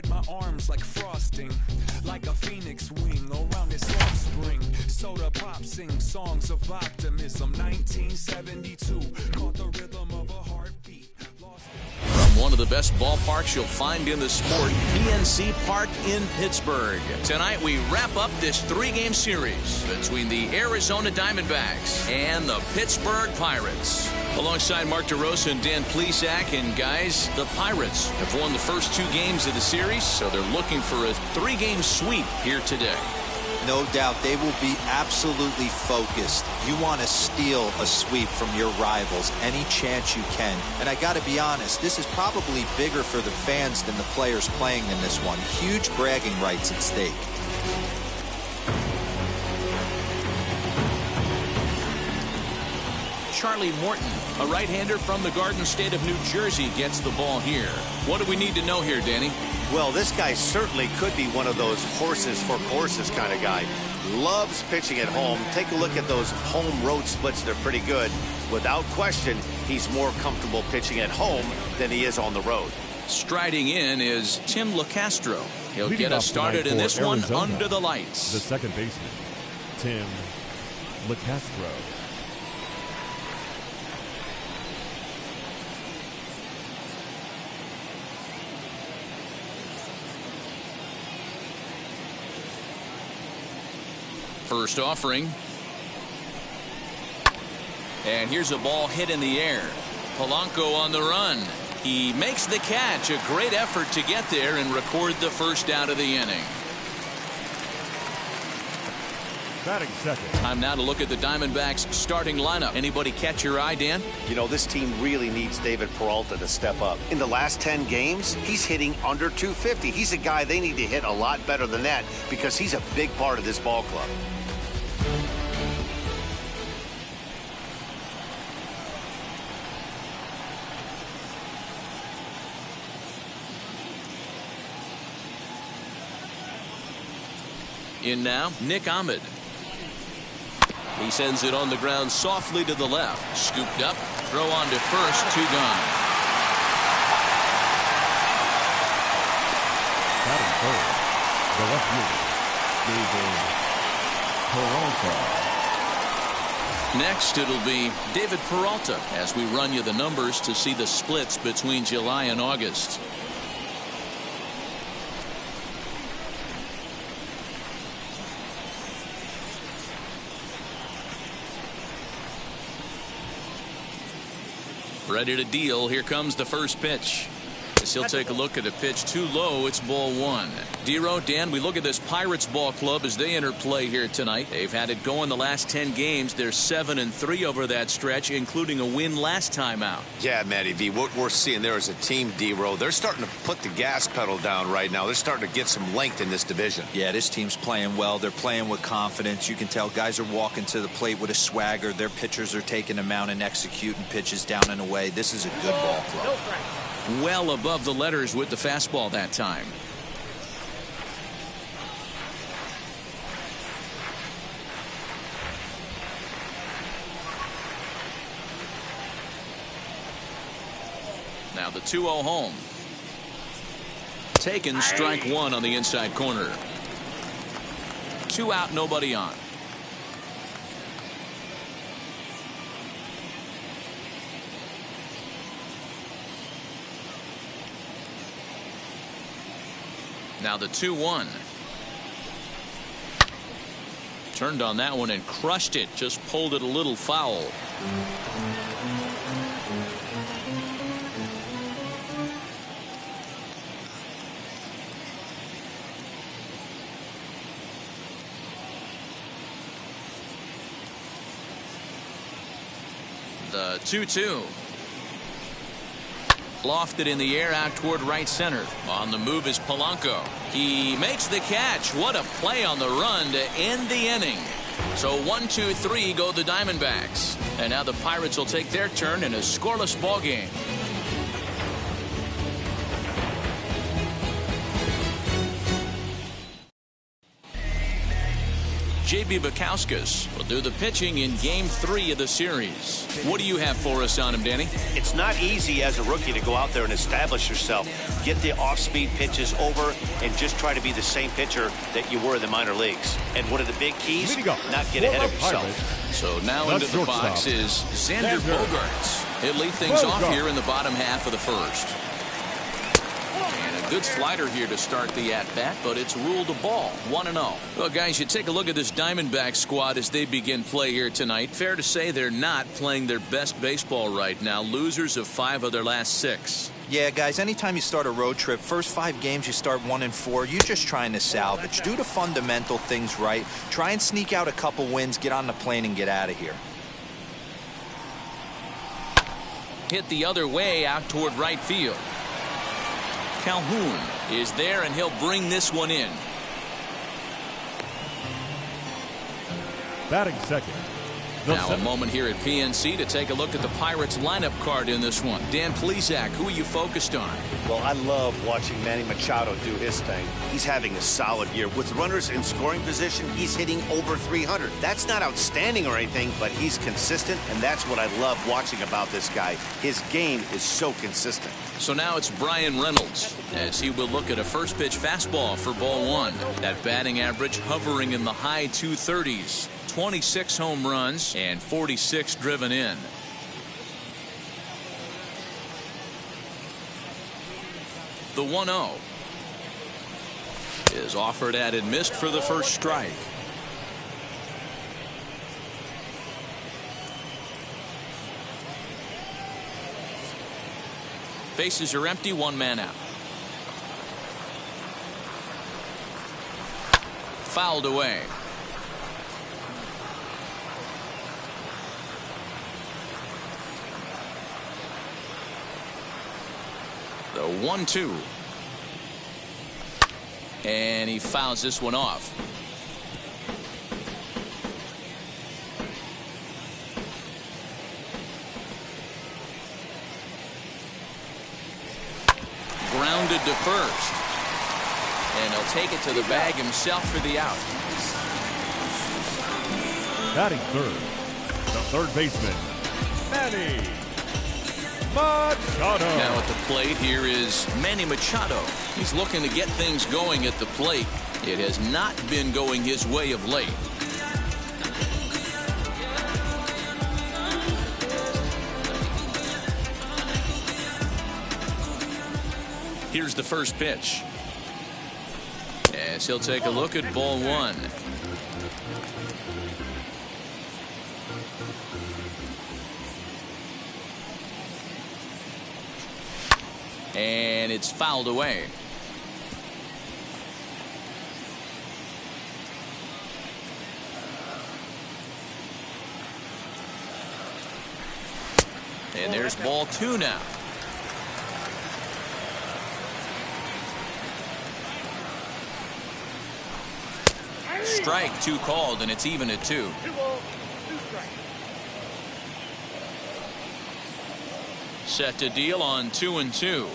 My arms like frosting, like a phoenix wing around its offspring. Soda pop, sing songs of optimism. 1972, caught the rhythm of a heartbeat. From one of the best ballparks you'll find in the sport, PNC Park in Pittsburgh. Tonight we wrap up this three-game series between the Arizona Diamondbacks and the Pittsburgh Pirates. Alongside Mark DeRosa and Dan Plesac, and guys, the Pirates have won the first two games of the series, so they're looking for a three-game sweep here today. No doubt they will be absolutely focused. You want to steal a sweep from your rivals any chance you can. And I got to be honest, this is probably bigger for the fans than the players playing in this one. Huge bragging rights at stake. Charlie Morton, a right-hander from the Garden State of New Jersey, gets the ball here. What do we need to know here, Danny? Well, this guy certainly could be one of those horses for courses kind of guy. Loves pitching at home. Take a look at those home-road splits. They're pretty good. Without question, he's more comfortable pitching at home than he is on the road. Striding in is Tim LeCastro. He'll Leading get us started in this Arizona, one under the lights. The second baseman, Tim LeCastro. First offering. And here's a ball hit in the air. Polanco on the run. He makes the catch. A great effort to get there and record the first out of the inning. Batting second. Time now to look at the Diamondbacks starting lineup. Anybody catch your eye, Dan? You know, this team really needs David Peralta to step up. In the last 10 games, he's hitting under 250. He's a guy they need to hit a lot better than that because he's a big part of this ball club. In now, Nick Ahmed. He sends it on the ground softly to the left. Scooped up, throw on to first, two gone. Batting third, the left fielder, David Peralta. Next, it'll be David Peralta as we run you the numbers to see the splits between July and August. Ready to deal. Here comes the first pitch. As he'll take a look at a pitch too low. It's ball one. Dero, Dan, we look at this Pirates ball club as they enter play here tonight. They've had it going the last 10 games. They're 7-3 over that stretch, including a win last time out. Yeah, Matty V, what we're seeing there is a team, Dero. They're starting to put the gas pedal down right now. They're starting to get some length in this division. Yeah, this team's playing well. They're playing with confidence. You can tell guys are walking to the plate with a swagger. Their pitchers are taking them out and executing pitches down and away. This is a good ball club. Well above the letters with the fastball that time. Now the 2-0 home. Taken, strike one on the inside corner. 2 out, nobody on. Now the 2-1. Turned on that one and crushed it. Just pulled it a little foul. The 2-2. Lofted in the air out toward right center. On the move is Polanco. He makes the catch. What a play on the run to end the inning. So 1-2-3 go the Diamondbacks. And now the Pirates will take their turn in a scoreless ball game. J.B. Bukowskis will do the pitching in Game 3 of the series. What do you have for us on him, Danny? It's not easy as a rookie to go out there and establish yourself, get the off-speed pitches over, and just try to be the same pitcher that you were in the minor leagues. And one of the big keys, not get ahead of yourself. So now into the box is Xander Bogaerts. He'll lead things off here in the bottom half of the first. And a good slider here to start the at-bat, but it's ruled a ball, 1-0. Well, guys, you take a look at this Diamondbacks squad as they begin play here tonight. Fair to say they're not playing their best baseball right now. Losers of 5 of their last 6. Yeah, guys, anytime you start a road trip, first 5 games you start 1-4, you're just trying to salvage. Do the fundamental things right. Try and sneak out a couple wins, get on the plane, and get out of here. Hit the other way out toward right field. Calhoun is there, and he'll bring this one in. Batting second. Now a moment here at PNC to take a look at the Pirates lineup card in this one. Dan Plesac, who are you focused on? Well, I love watching Manny Machado do his thing. He's having a solid year. With runners in scoring position, he's hitting over 300. That's not outstanding or anything, but he's consistent, and that's what I love watching about this guy. His game is so consistent. So now it's Brian Reynolds as he will look at a first pitch fastball for ball 1. That batting average hovering in the high 230s. 26 home runs and 46 driven in. The 1-0 is offered at and missed for the first strike. Bases are empty, 1 man out. Fouled away. The 1-2. And he fouls this one off. Grounded to first. And he'll take it to the bag himself for the out. Batting third, the third baseman, Manny Machado. Now at the plate here is Manny Machado. He's looking to get things going at the plate. It has not been going his way of late. Here's the first pitch. As he'll take a look at ball 1. And it's fouled away. And there's ball 2 now. Strike 2 called, and it's even at 2. Set to deal on 2-2.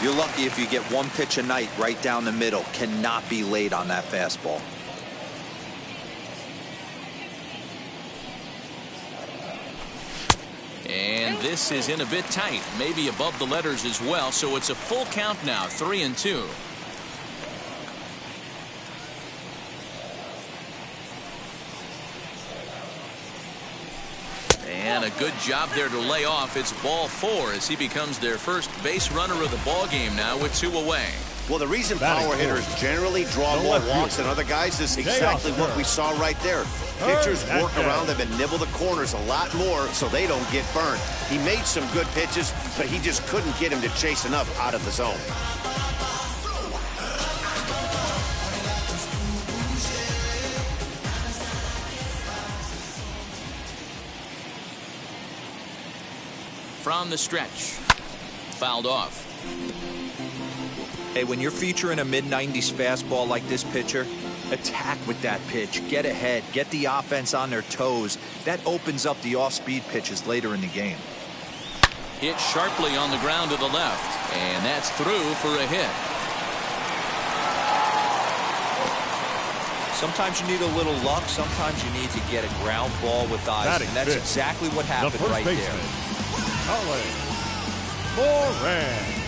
You're lucky if you get 1 pitch a night right down the middle. Cannot be late on that fastball. And this is in a bit tight, maybe above the letters as well, so it's a full count now, 3-2. And a good job there to lay off. It's ball 4 as he becomes their first base runner of the ball game now with 2 away. Well, the reason power hitters generally draw more walks than other guys is exactly what we saw right there. Pitchers work around them and nibble the corners a lot more so they don't get burned. He made some good pitches, but he just couldn't get him to chase enough out of the zone. From the stretch. Fouled off. Hey, when you're featuring a mid-90s fastball like this pitcher, attack with that pitch. Get ahead. Get the offense on their toes. That opens up the off-speed pitches later in the game. Hit sharply on the ground to the left. And that's through for a hit. Sometimes you need a little luck. Sometimes you need to get a ground ball with eyes. And that's exactly what happened right there. Colin Moran.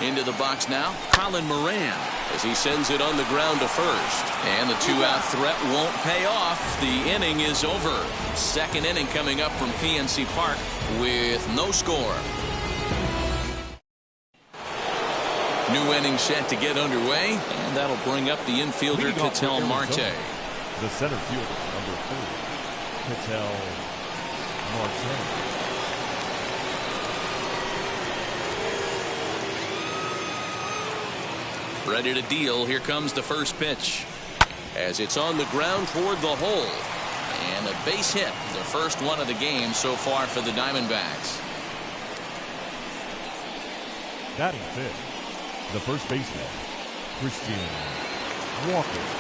Into the box now, Colin Moran, as he sends it on the ground to first. And the two-out threat won't pay off. The inning is over. Second inning coming up from PNC Park with no score. New inning set to get underway, and that'll bring up the infielder Ketel Marte. The center fielder, number 4, Ketel Marte. Ready to deal. Here comes the first pitch. As it's on the ground toward the hole. And a base hit. The first one of the game so far for the Diamondbacks. Batting fifth, the first baseman, Christian Walker.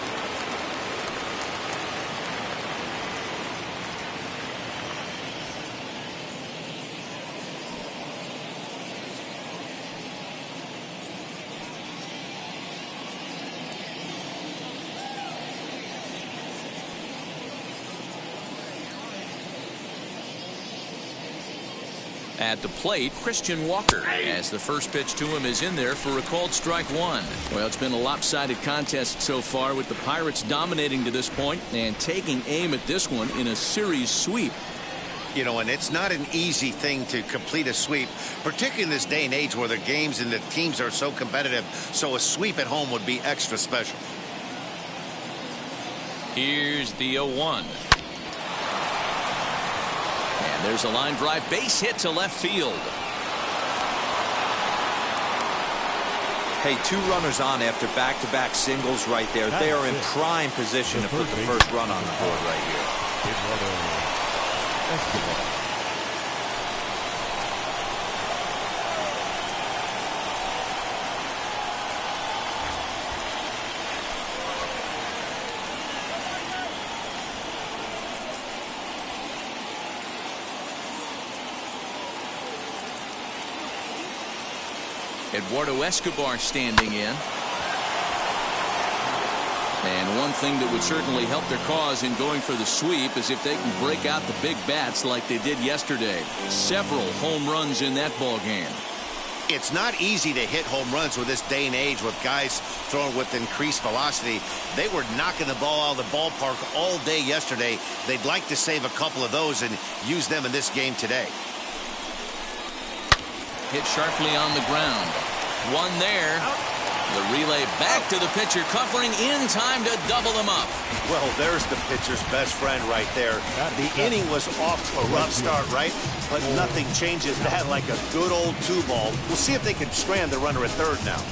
At the plate, Christian Walker, as the first pitch to him is in there for a called strike one. Well, it's been a lopsided contest so far, with the Pirates dominating to this point and taking aim at this one in a series sweep. You know, and it's not an easy thing to complete a sweep, particularly in this day and age where the games and the teams are so competitive. So a sweep at home would be extra special. Here's the 0-1. And there's a line drive base hit to left field. Hey, 2 runners on after back-to-back singles right there. They are in prime position to put the first run on the board right here. Eduardo Escobar standing in. And one thing that would certainly help their cause in going for the sweep is if they can break out the big bats like they did yesterday. Several home runs in that ball game. It's not easy to hit home runs with this day and age with guys throwing with increased velocity. They were knocking the ball out of the ballpark all day yesterday. They'd like to save a couple of those and use them in this game today. Hit sharply on the ground. One there. The relay back to the pitcher, covering in time to double him up. Well, there's the pitcher's best friend right there. The inning was off to a rough start, right? But nothing changes that like a good old 2-ball. We'll see if they can strand the runner at third now.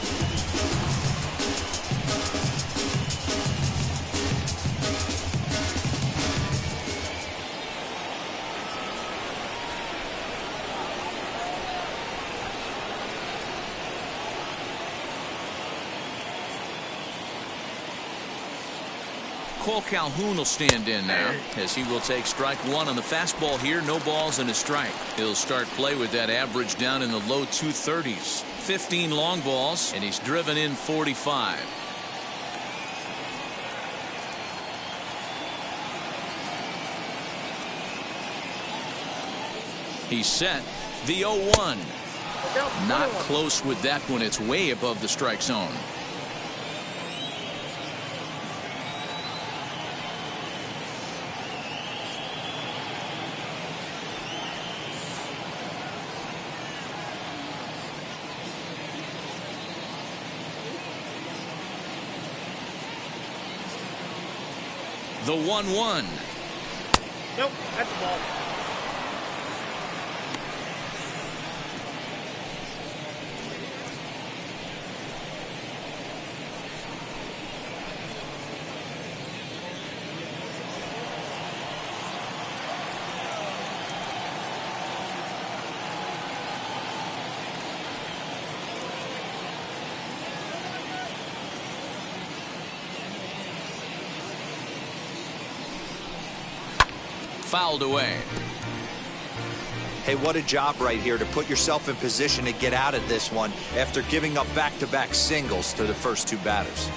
Cole Calhoun will stand in now, as he will take strike one on the fastball here. No balls and a strike. He'll start play with that average down in the low 230s. 15 long balls, and he's driven in 45. He's set. The 0-1. Not close with that one. It's way above the strike zone. The 1-1. Nope, that's a ball. Fouled away. Hey, what a job right here to put yourself in position to get out of this one after giving up back-to-back singles to the first two batters.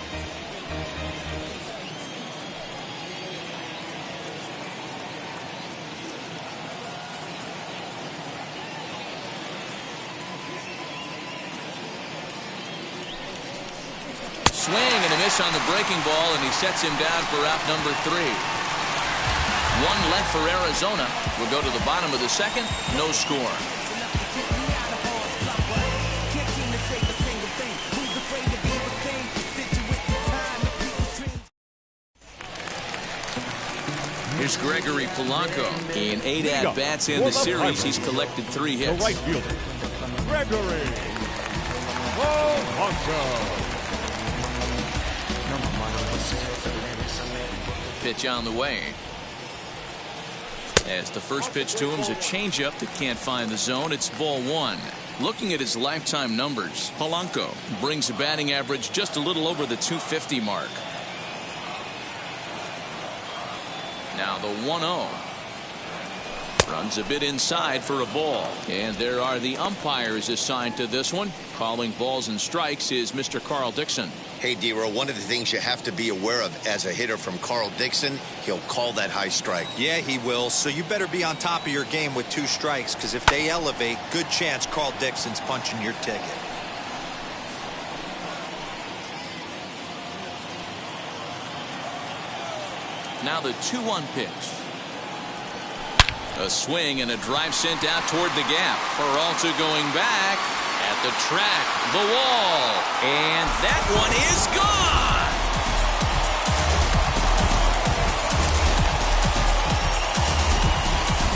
Swing and a miss on the breaking ball, and he sets him down for out number 3. One left for Arizona. We'll go to the bottom of the second. No score. Here's Gregory Polanco. In 8 at-bats in the series, he's collected 3 hits. The right fielder, Gregory Polanco. Pitch on the way. As the first pitch to him is a changeup that can't find the zone. It's ball 1. Looking at his lifetime numbers, Polanco brings a batting average just a little over the 250 mark. Now the 1-0. Runs a bit inside for a ball. And there are the umpires assigned to this one. Calling balls and strikes is Mr. Carl Dixon. Hey, D-Row, one of the things you have to be aware of as a hitter from Carl Dixon, he'll call that high strike. Yeah, he will. So you better be on top of your game with 2 strikes, because if they elevate, good chance Carl Dixon's punching your ticket. Now the 2-1 pitch. A swing and a drive sent out toward the gap. Peralta going back at the track, the wall, and that one is gone.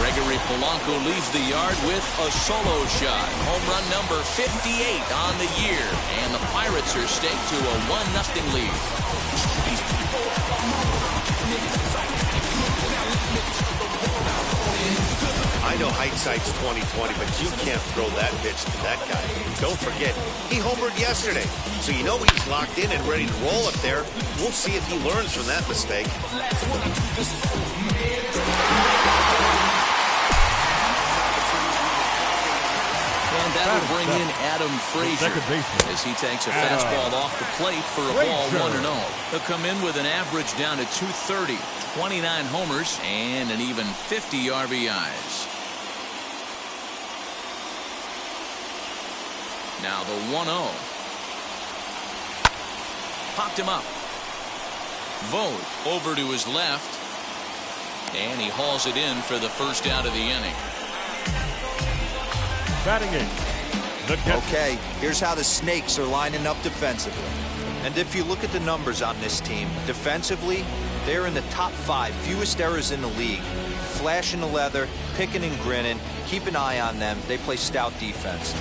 Gregory Polanco leaves the yard with a solo shot. Home run number 58 on the year, and the Pirates are staked to a 1-0 lead. I know hindsight's 20/20, but you can't throw that pitch to that guy. Don't forget, he homered yesterday, so you know he's locked in and ready to roll up there. We'll see if he learns from that mistake. And that will bring in Adam Frazier as he takes a fastball off the plate for a ball 1-0. He'll come in with an average down to 230, 29 homers, and an even 50 RBIs. Now the 1-0. Popped him up. Vogt over to his left, and he hauls it in for the first out of the inning. Batting 8. Okay, here's how the Snakes are lining up defensively. And if you look at the numbers on this team, defensively, they're in the top 5 fewest errors in the league. Flashing the leather, picking and grinning. Keep an eye on them. They play stout defense.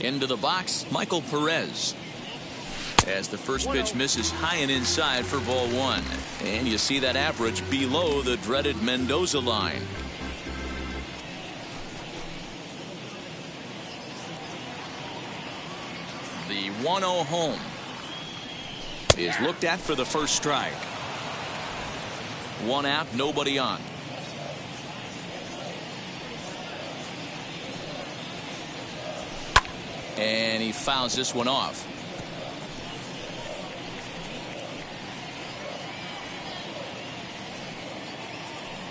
Into the box, Michael Perez. As the first pitch misses high and inside for ball 1. And you see that average below the dreaded Mendoza line. The 1-0 home is looked at for the first strike. 1 out, nobody on. And he fouls this one off.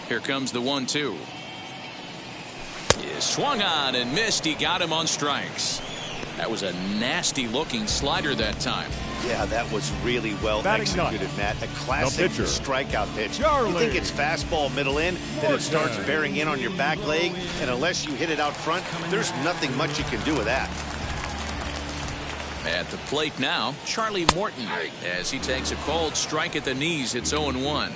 Here comes the 1-2. He swung on and missed. He got him on strikes. That was a nasty looking slider that time. Yeah, that was really well executed, Matt. A classic strikeout pitch. You think it's fastball middle in, then it starts bearing in on your back leg, and unless you hit it out front, there's nothing much you can do with that. At the plate now, Charlie Morton, as he takes a cold strike at the knees. It's 0-1.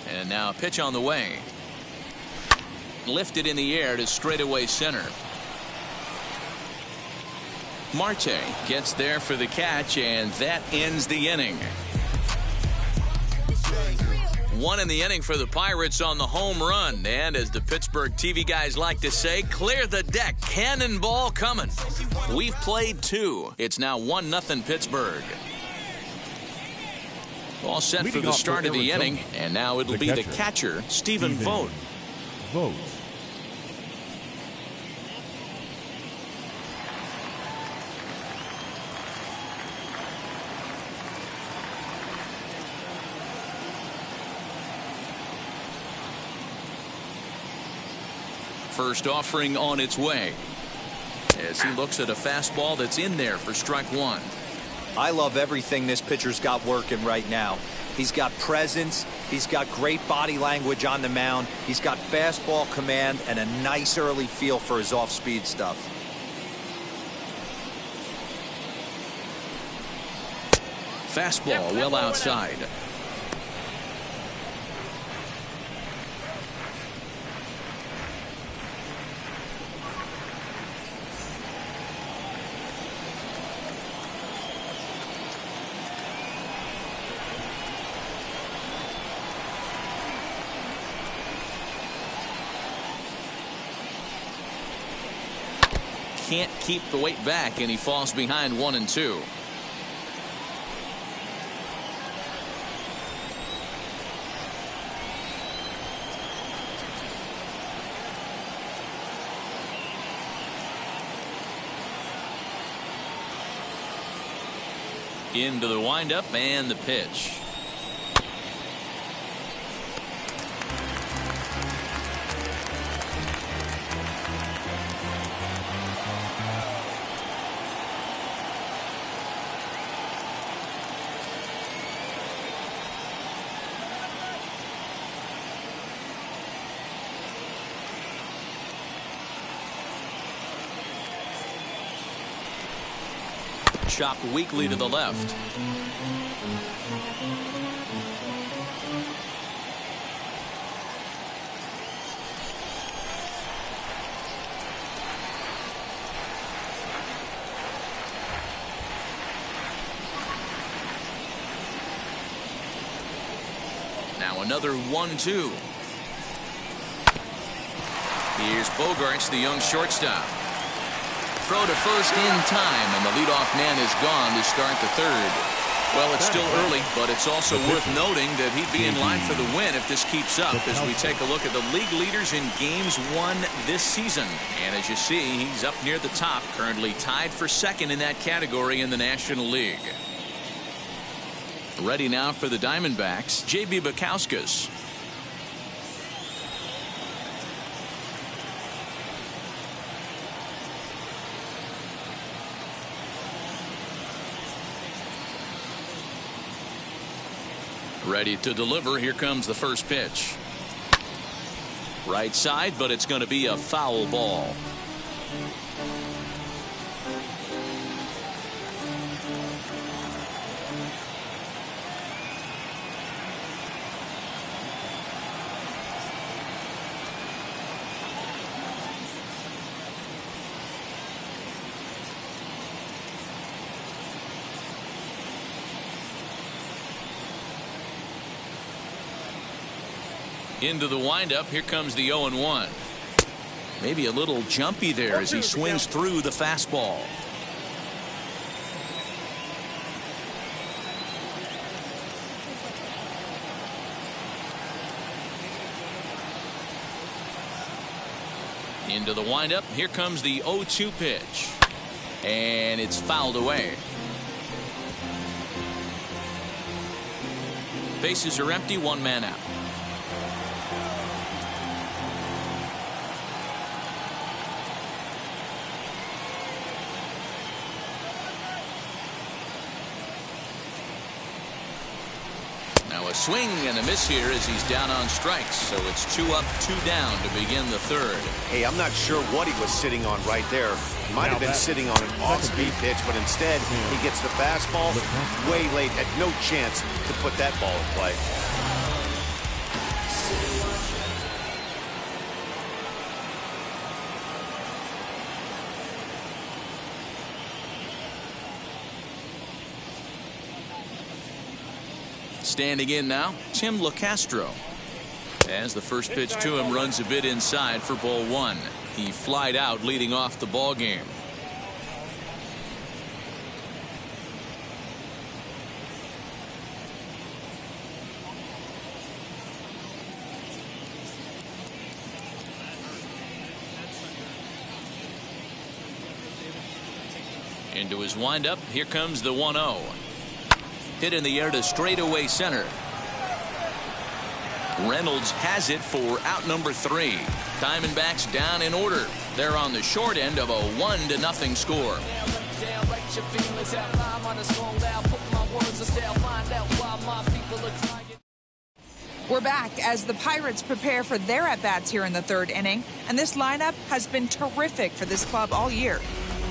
And now a pitch on the way. Lifted in the air to straightaway center. Marte gets there for the catch, and that ends the inning. One in the inning for the Pirates on the home run. And as the Pittsburgh TV guys like to say, clear the deck. Cannonball coming. We've played 2. It's now 1-0 Pittsburgh. All set for the start of the inning. And now it'll be the catcher, Stephen Vogt. First offering on its way as he looks at a fastball that's in there for strike 1. I love everything this pitcher's got working right now. He's got presence. He's got great body language on the mound. He's got fastball command and a nice early feel for his off-speed stuff. Fastball well outside. Can't keep the weight back, and he falls behind 1-2. Into the windup and the pitch. Chopped weakly to the left. Now another 1-2. Here's Bogarts, the young shortstop. Throw to first in time, and the leadoff man is gone to start the third. Well, it's still early, but it's also worth noting that he'd be in line for the win if this keeps up as we take a look at the league leaders in games won this season. And as you see, he's up near the top, currently tied for second in that category in the National League. Ready now for the Diamondbacks, J.B. Bukowskis. Ready to deliver. Here comes the first pitch. Right side, but it's going to be a foul ball. Into the windup. Here comes the 0-1. Maybe a little jumpy there as he swings through the fastball. Into the windup. Here comes the 0-2 pitch. And it's fouled away. Bases are empty. One man out. A swing and a miss here as he's down on strikes. So it's 2 up, 2 down to begin the third. Hey, I'm not sure what he was sitting on right there. Might have been sitting on an off-speed pitch, but instead he gets the fastball way late. Had no chance to put that ball in play. Standing in now, Tim LaCastro. As the first pitch to him runs a bit inside for ball one. He flied out leading off the ball game. Into his windup, here comes the 1-0. Hit in the air to straightaway center. Reynolds has it for out number 3. Diamondbacks down in order. They're on the short end of a 1-0 score. We're back as the Pirates prepare for their at-bats here in the third inning, and this lineup has been terrific for this club all year.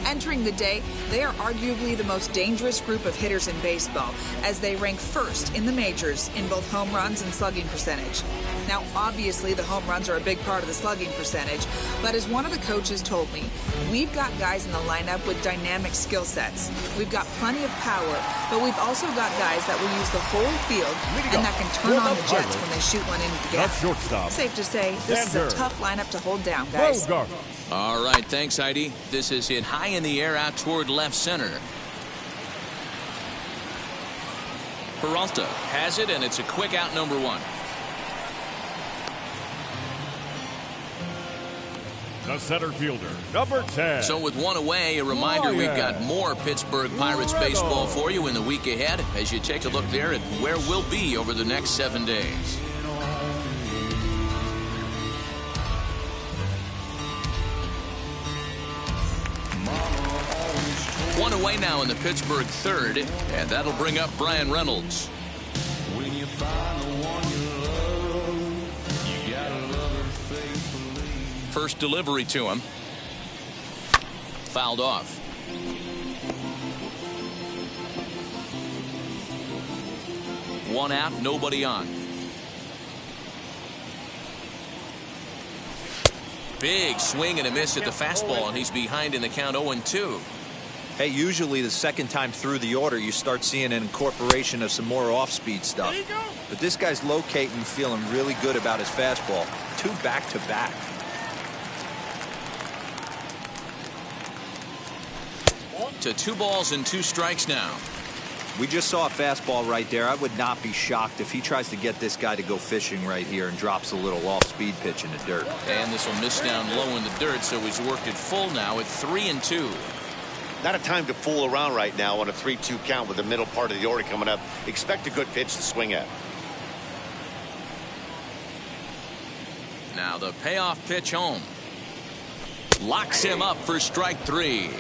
Entering the day, they are arguably the most dangerous group of hitters in baseball, as they rank first in the majors in both home runs and slugging percentage. Now, obviously, the home runs are a big part of the slugging percentage, but as one of the coaches told me, we've got guys in the lineup with dynamic skill sets. We've got plenty of power, but we've also got guys that will use the whole field and that can turn on the jets when they shoot one into the gap. Shortstop. Safe to say, this is a tough lineup to hold down, guys. All right, thanks, Heidi. This is hit high in the air out toward left center. Peralta has it, and it's a quick out number 1. The center fielder, number 10. So with one away, a reminder we've got more Pittsburgh Pirates baseball for you in the week ahead as you take a look there at where we'll be over the next 7 days. One away now in the Pittsburgh third, and that'll bring up Brian Reynolds. When you find the one you love, you gotta love her faithfully. First delivery to him. Fouled off. One out, nobody on. Big swing and a miss at the fastball, and he's behind in the count 0-2. Hey, usually the second time through the order, you start seeing an incorporation of some more off-speed stuff. But this guy's locating, feeling really good about his fastball. 2 back-to-back. To 2 balls and 2 strikes now. We just saw a fastball right there. I would not be shocked if he tries to get this guy to go fishing right here and drops a little off-speed pitch in the dirt. And this will miss down low in the dirt, so he's worked it full now at 3-2. Not a time to fool around right now on a 3-2 count with the middle part of the order coming up. Expect a good pitch to swing at. Now the payoff pitch home. Locks him up for strike 3.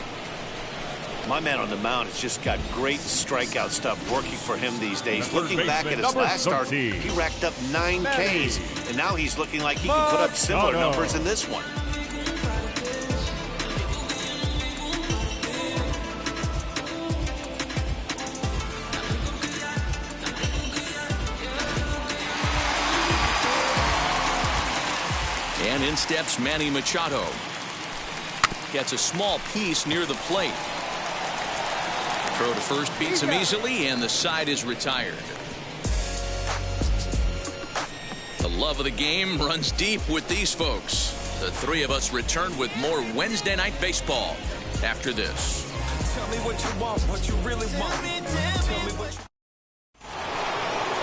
My man on the mound has just got great strikeout stuff working for him these days. Looking back at his last start, he racked up 9 Ks, and now he's looking like he can put up similar numbers in this one. And in steps Manny Machado. Gets a small piece near the plate. Throw to first beats him easily, and the side is retired. The love of the game runs deep with these folks. The 3 of us return with more Wednesday Night Baseball after this. Tell me what you want, what you really want. Tell me what you...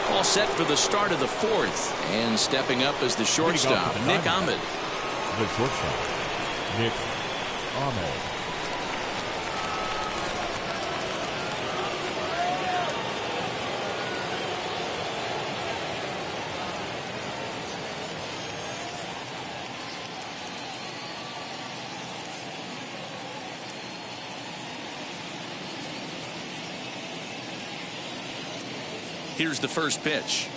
All set for the start of the 4th, and stepping up as the shortstop, Nick Ahmed. The shortstop, Nick Ahmed. Here's the first pitch.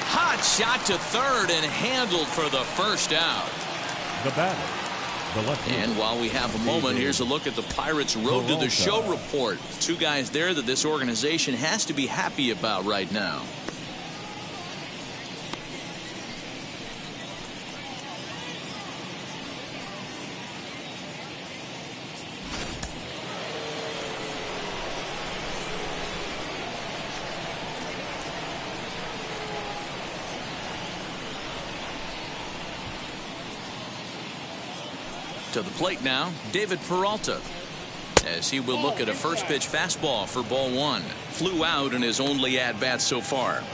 Hot shot to third and handled for the first out. The batter, the left. And while we have a moment, here's a look at the Pirates' road to the show report. 2 guys there that this organization has to be happy about right now. To the plate now, David Peralta, as he will look at a first pitch fastball for ball one. Flew out in his only at bat so far.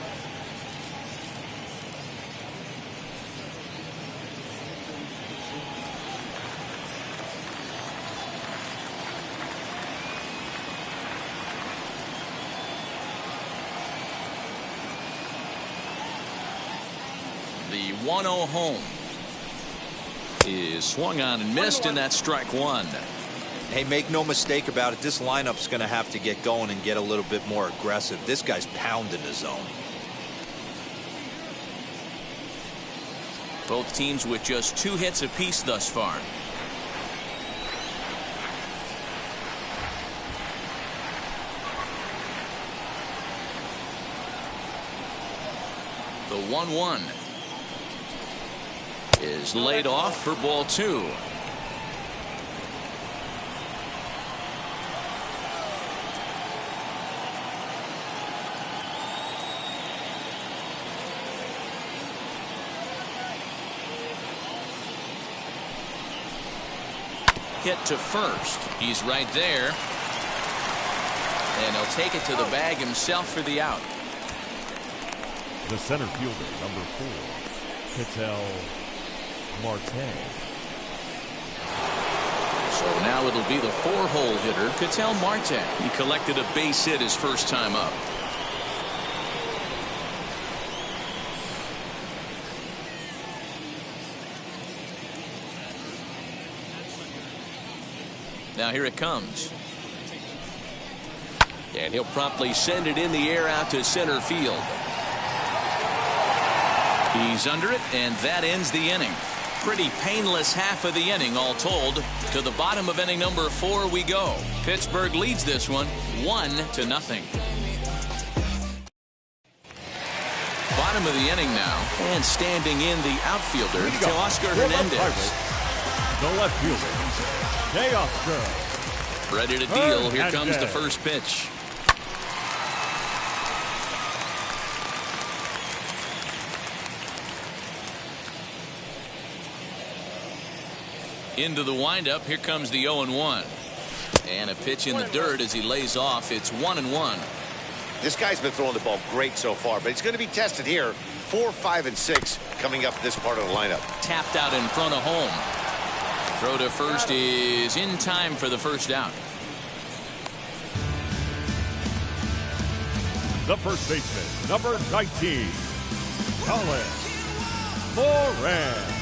The 1-0 home is swung on and missed, and that's strike one. Hey, make no mistake about it, this lineup's going to have to get going and get a little bit more aggressive. This guy's pounding the zone. Both teams with just 2 hits apiece thus far. The 1-1 is laid off for ball two. Hit to first. He's right there. And he'll take it to the bag himself for the out. The center fielder, number 4, Ketel Marte. So now it'll be the 4-hole hitter, Ketel Marte. He collected a base hit his first time up. Now here it comes. And he'll promptly send it in the air out to center field. He's under it, and that ends the inning. Pretty painless half of the inning, all told. To the bottom of inning number 4 we go. Pittsburgh leads this one 1-0. Bottom of the inning now, and standing in the outfielder, Teoscar Hernandez. The left fielder, Teoscar. Ready to deal. Here comes the first pitch. Into the windup. Here comes the 0-1. And a pitch in the dirt as he lays off. It's 1-1. This guy's been throwing the ball great so far, but he's going to be tested here. 4, 5, and 6 coming up this part of the lineup. Tapped out in front of home. Throw to first is in time for the first out. The first baseman, number 19, Colin Moran.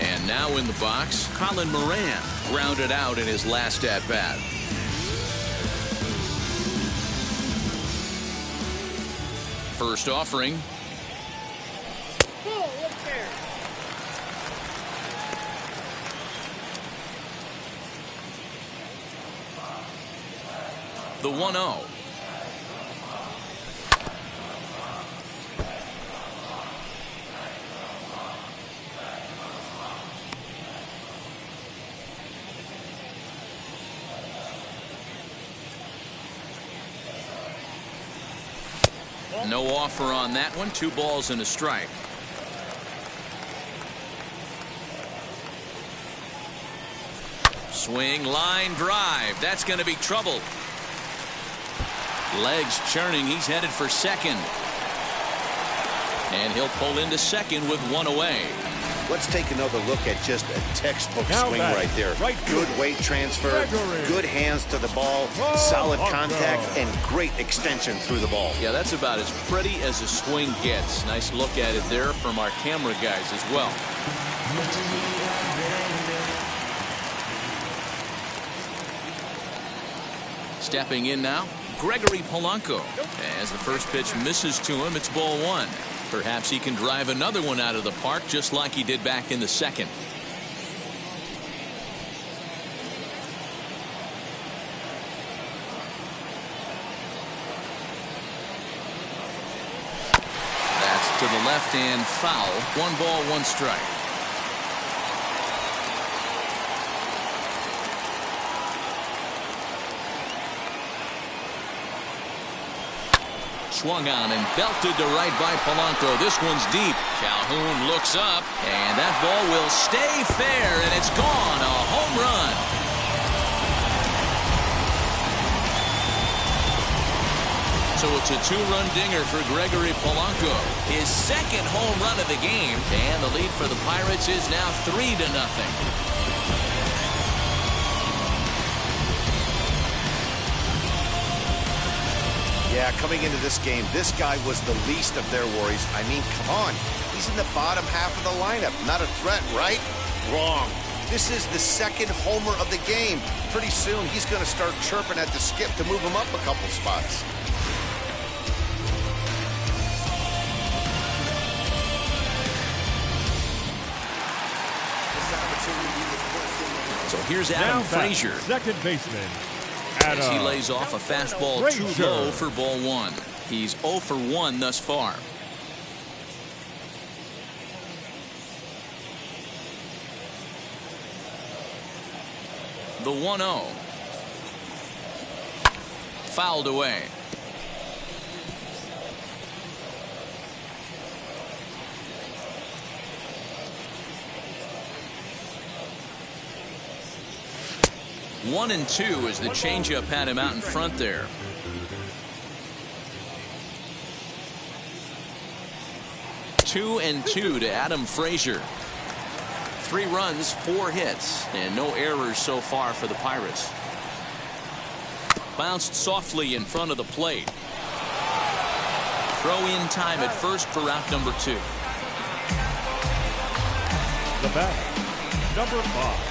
And now in the box, Colin Moran grounded out in his last at-bat. First offering. The 1-0. No offer on that one. 2 balls and a strike. Swing, line drive. That's going to be trouble. Legs churning. He's headed for second. And he'll pull into second with 1 away. Let's take another look at just a textbook Now swing right there. Good weight transfer, good hands to the ball, solid contact, and great extension through the ball. Yeah, that's about as pretty as a swing gets. Nice look at it there from our camera guys as well. Stepping in now, Gregory Polanco. As the first pitch misses to him, it's ball 1. Perhaps he can drive another one out of the park just like he did back in the second. That's to the left and foul. 1 ball, 1 strike. Swung on and belted to right by Polanco. This one's deep. Calhoun looks up, and that ball will stay fair, and it's gone. A home run. So it's a two-run dinger for Gregory Polanco. His second home run of the game, and the lead for the Pirates is now 3-0. Yeah, coming into this game, this guy was the least of their worries. I mean, come on. He's in the bottom half of the lineup. Not a threat, right? Wrong. This is the second homer of the game. Pretty soon, he's going to start chirping at the skip to move him up a couple spots. So here's Adam Frazier. Second baseman. As he lays off a fastball too low for ball one. He's 0 for 1 thus far. The 1-0. Fouled away. One and two as the changeup had him out in front there. Two and two to Adam Frazier. 3 runs, 4 hits, and no errors so far for the Pirates. Bounced softly in front of the plate. Throw in time at first for out number 2. The batter, number 5.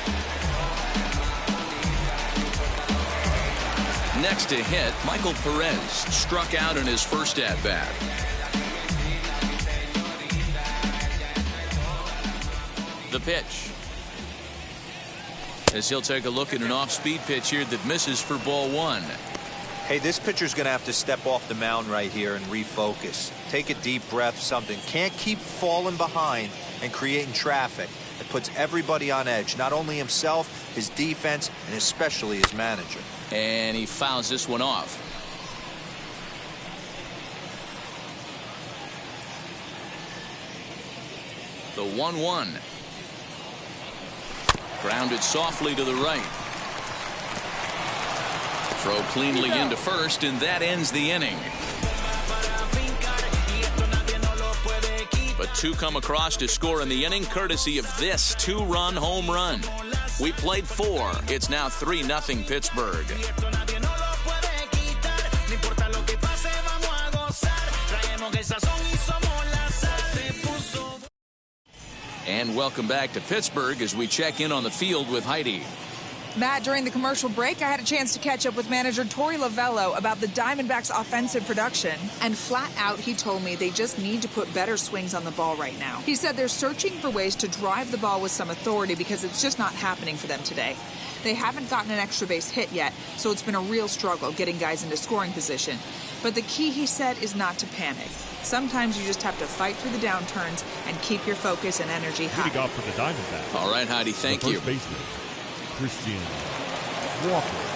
Next to hit, Michael Perez struck out in his first at-bat. The pitch. As he'll take a look at an off-speed pitch here that misses for ball 1. Hey, this pitcher's going to have to step off the mound right here and refocus. Take a deep breath, something. Can't keep falling behind and creating traffic. It puts everybody on edge, not only himself, his defense, and especially his manager. And he fouls this one off. The 1-1. Grounded softly to the right. Throw cleanly into first, and that ends the inning. But 2 come across to score in the inning, courtesy of this 2-run home run. We played 4. It's now 3-0 Pittsburgh. And welcome back to Pittsburgh as we check in on the field with Heidi. Matt, during the commercial break, I had a chance to catch up with manager Torey Lovello about the Diamondbacks' offensive production. And flat out, he told me they just need to put better swings on the ball right now. He said they're searching for ways to drive the ball with some authority because it's just not happening for them today. They haven't gotten an extra base hit yet, so it's been a real struggle getting guys into scoring position. But the key, he said, is not to panic. Sometimes you just have to fight through the downturns and keep your focus and energy high. Leading off for the Diamondbacks. All right, Heidi, thank you. First baseman, Christian Walker.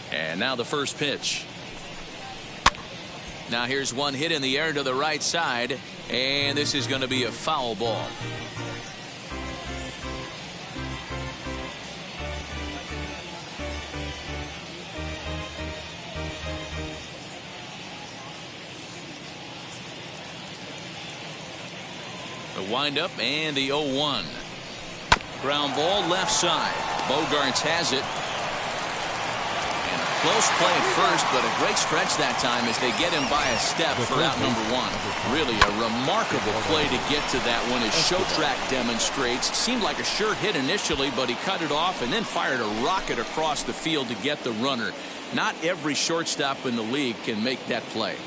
And now the first pitch. Now here's one hit in the air to the right side, and this is going to be a foul ball. The windup and the 0-1. Ground ball left side. Bogarts has it. Close play at first, but a great stretch that time as they get him by a step for out number 1. Really a remarkable play to get to that one, as Showtrack demonstrates. Seemed like a sure hit initially, but he cut it off and then fired a rocket across the field to get the runner. Not every shortstop in the league can make that play.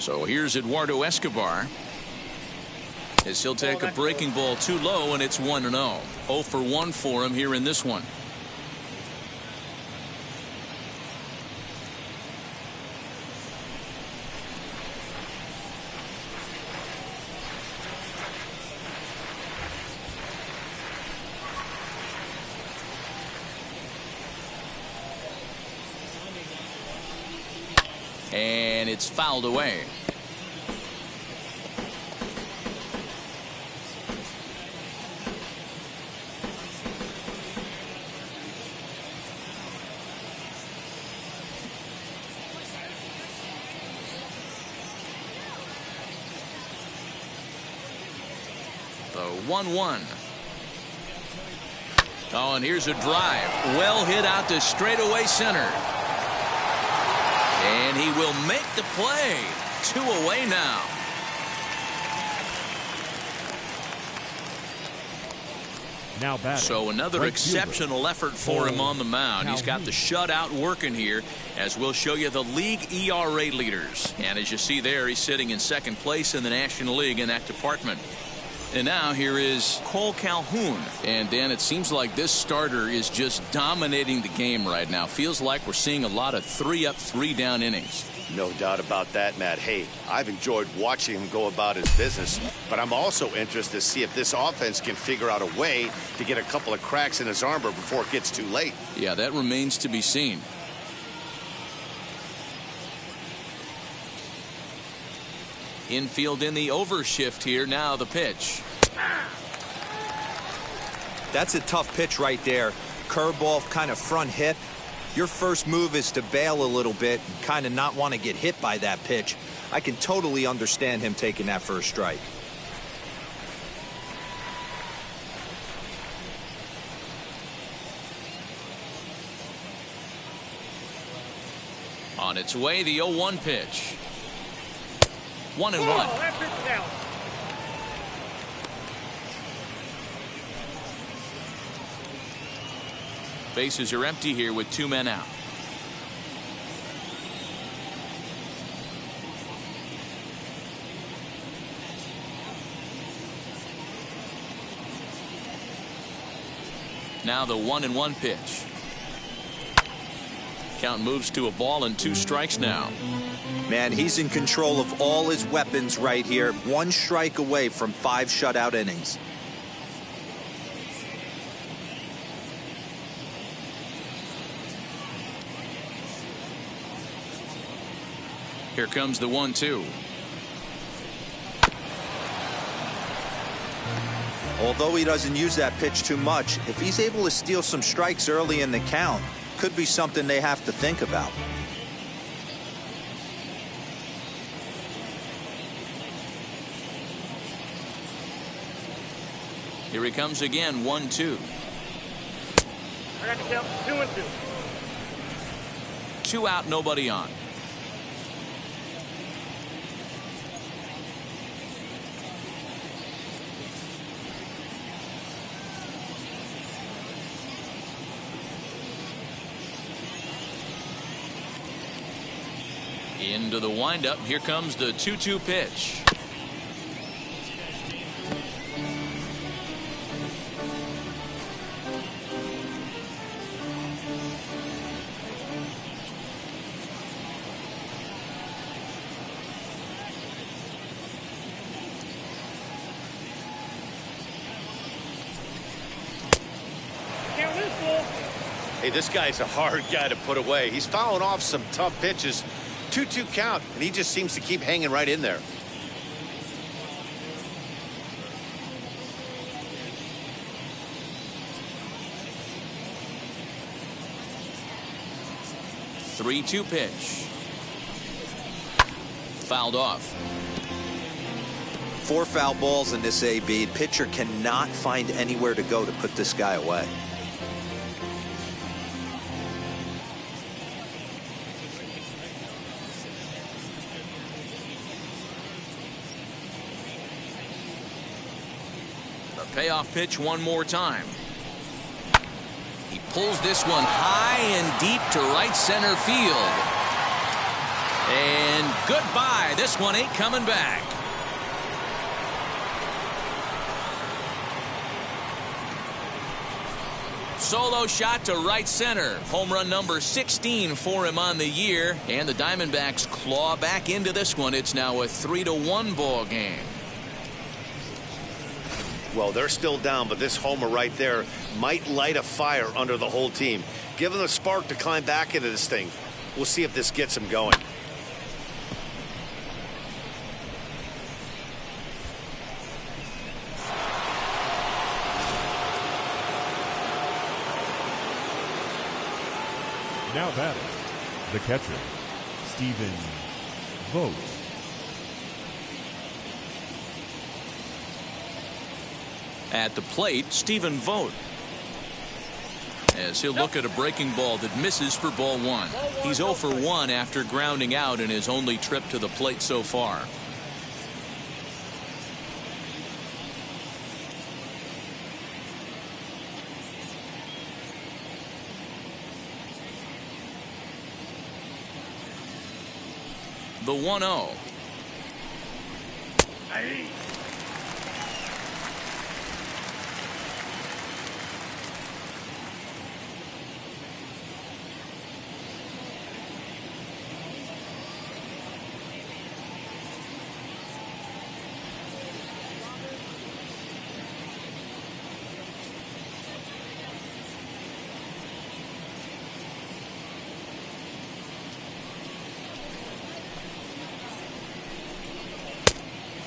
So here's Eduardo Escobar, as he'll take a breaking ball too low, and it's 1-0. 0 for 1 for him here in this one. And it's fouled away. The 1-1. Oh, and here's a drive. Well hit out to straightaway center. And he will make the play. 2 away now. Now batting. So another exceptional effort for him on the mound. He's got the shutout working here, as we'll show you the league ERA leaders. And as you see there, he's sitting in second place in the National League in that department. And now here is Cole Calhoun. And Dan, it seems like this starter is just dominating the game right now. Feels like we're seeing a lot of 3-up, 3-down innings. No doubt about that, Matt. Hey, I've enjoyed watching him go about his business, but I'm also interested to see if this offense can figure out a way to get a couple of cracks in his armor before it gets too late. Yeah, that remains to be seen. Infield in the overshift here. Now the pitch. That's a tough pitch right there. Curveball, kind of front hip. Your first move is to bail a little bit and kind of not want to get hit by that pitch. I can totally understand him taking that for a strike. On its way, the 0-1 pitch. 1-1. That pitch is out. Bases are empty here with 2 men out. Now the 1-1 pitch. Count moves to a ball and 2 strikes now. Man, he's in control of all his weapons right here. 1 strike away from 5 shutout innings. Here comes the 1-2. Although he doesn't use that pitch too much, if he's able to steal some strikes early in the count, could be something they have to think about. Here he comes again. 1-2. I got the count. 2-2. 2 out, nobody on. Into the windup. Here comes the 2-2 pitch. Count this ball. Hey, this guy's a hard guy to put away. He's fouling off some tough pitches. 2-2 count, and he just seems to keep hanging right in there. Three-two pitch. Fouled off. 4 foul balls in this AB. Pitcher cannot find anywhere to go to put this guy away. Payoff pitch one more time. He pulls this one high and deep to right center field. And goodbye. This one ain't coming back. Solo shot to right center. Home run number 16 for him on the year. And the Diamondbacks claw back into this one. It's now a 3-1 ball game. Well, they're still down, but this homer right there might light a fire under the whole team. Give them a spark to climb back into this thing. We'll see if this gets them going. Now batting, the catcher, Stephen Vogt. At the plate, Stephen Vogt. As he'll look at a breaking ball that misses for ball one. He's 0 for 1 after grounding out in his only trip to the plate so far. The 1-0.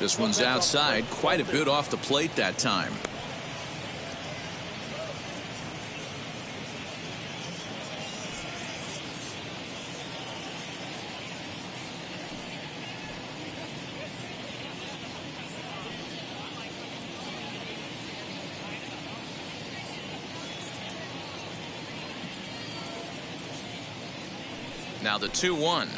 This one's outside, quite a bit off the plate that time. Now the 2-1.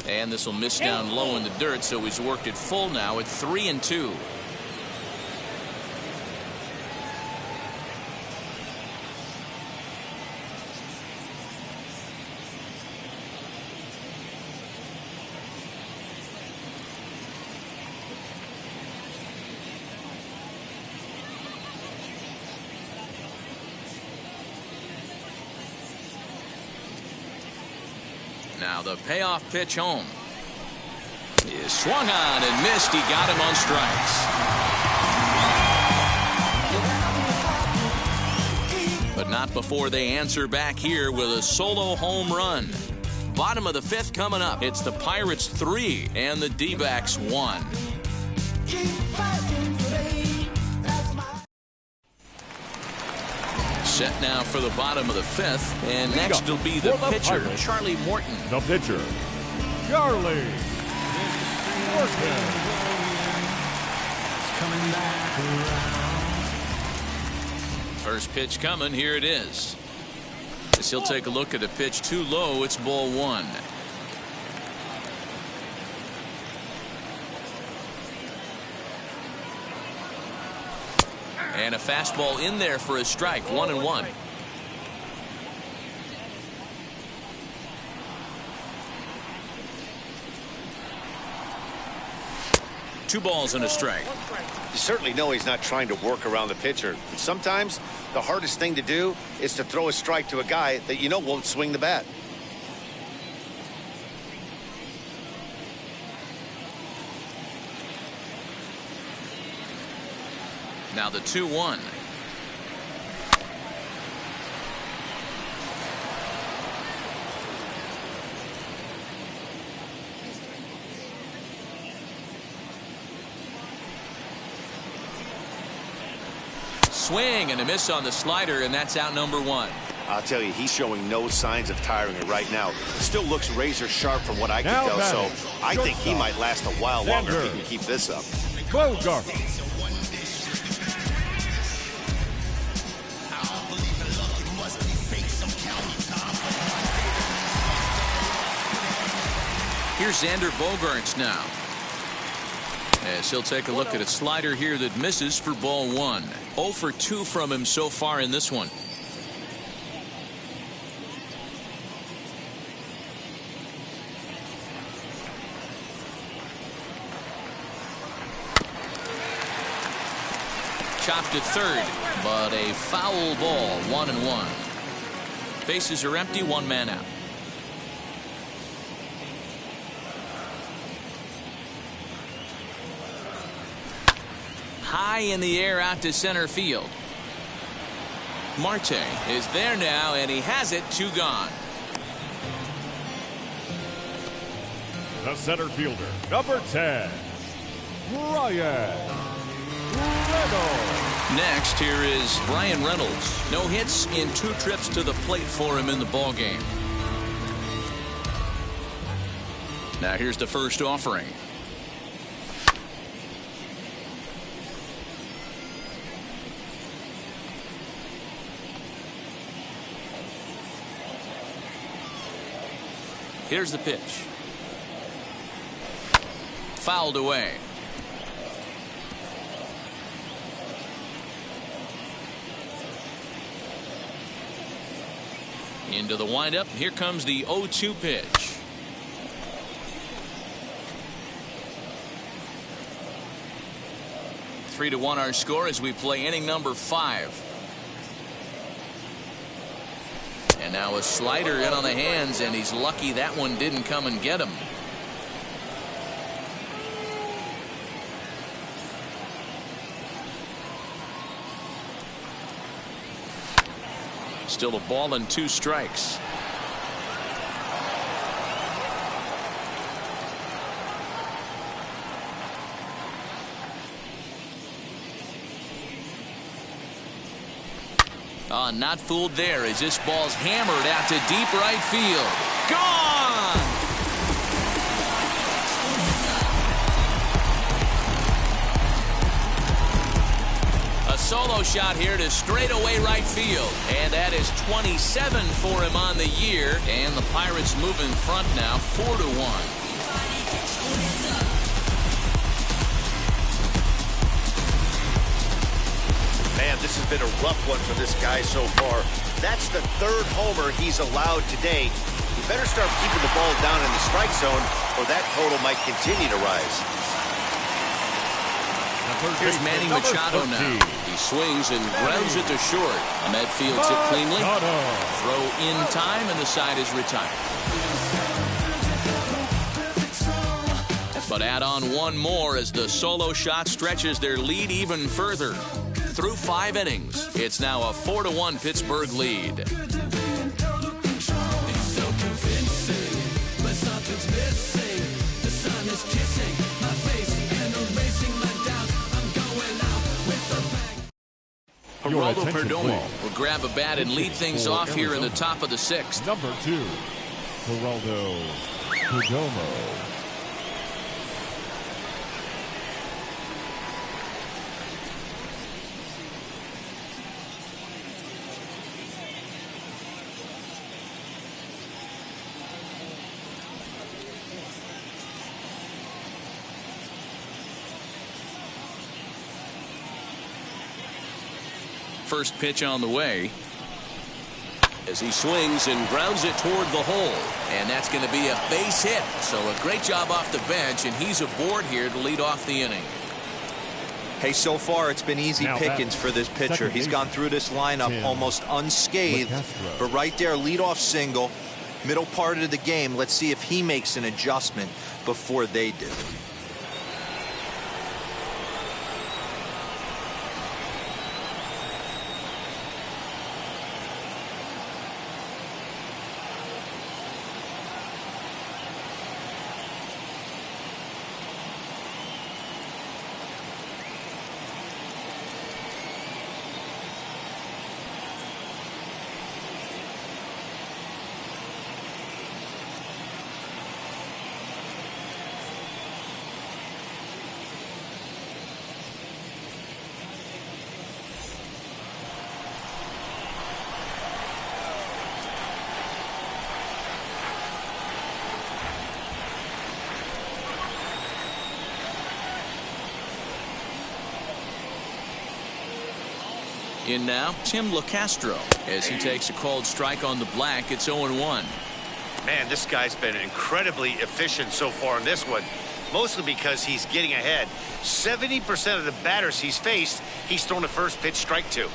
And this will miss down low in the dirt, so he's worked it full now at 3-2. Now the payoff pitch home is swung on and missed. He got him on strikes. But not before they answer back here with a solo home run. Bottom of the 5th coming up. It's the Pirates 3 and the D-backs 1. Set now for the bottom of the 5th, and next will be the pitcher, Pirates, Charlie Morton. The pitcher, Charlie Morton. First pitch coming, here it is. As he'll take a look at a pitch too low, it's ball 1. And a fastball in there for a strike, 1-1. Two balls and a strike. You certainly know he's not trying to work around the pitcher. But sometimes the hardest thing to do is to throw a strike to a guy that you know won't swing the bat. Now the 2-1. Swing and a miss on the slider, and that's out number 1. I'll tell you, he's showing no signs of tiring right now. Still looks razor sharp from what I can tell, so I think he might last a while longer if he can keep this up. Bogart. Here's Xander Bogaerts now. As he'll take a look at a slider here that misses for ball 1. 0 for 2 from him so far in this one. Chopped at third, but a foul ball, 1-1. Bases are empty, 1 man out. High in the air out to center field. Marte is there now, and he has it. 2 gone. The center fielder, number 10, Brian Reynolds. Next, here is Brian Reynolds. No hits in 2 trips to the plate for him in the ballgame. Now here's the first offering. Here's the pitch. Fouled away. Into the windup. Here comes the 0-2 pitch. Three to 1 our score as we play inning number 5. And now a slider in on the hands, and he's lucky that one didn't come and get him. Still a ball and 2 strikes. Not fooled there as this ball's hammered out to deep right field. Gone! A solo shot here to straightaway right field. And that is 27 for him on the year. And the Pirates move in front now 4-1. Man, this has been a rough one for this guy so far. That's the 3rd homer he's allowed today. He better start keeping the ball down in the strike zone, or that total might continue to rise. Here's Manny Machado now. He swings and grounds it to short. Ahmed fields it cleanly. Throw in time, and the side is retired. But add on 1 more as the solo shot stretches their lead even further. Through 5 innings, it's now a 4-1 Pittsburgh lead. Geraldo Perdomo will grab a bat and lead things off here in the top of the 6th. Number 2, Geraldo Perdomo. First pitch on the way as he swings and grounds it toward the hole, and that's going to be a base hit. So a great job off the bench, and he's aboard here to lead off the inning. Hey, so far it's been easy pickings for this pitcher. He's gone through this lineup almost unscathed, but right there, leadoff single, middle part of the game. Let's see if he makes an adjustment before they do. In now, Tim LeCastro. As he takes a called strike on the black, it's 0-1. Man, this guy's been incredibly efficient so far in this one. Mostly because he's getting ahead. 70% of the batters he's faced, he's thrown a first pitch strike to.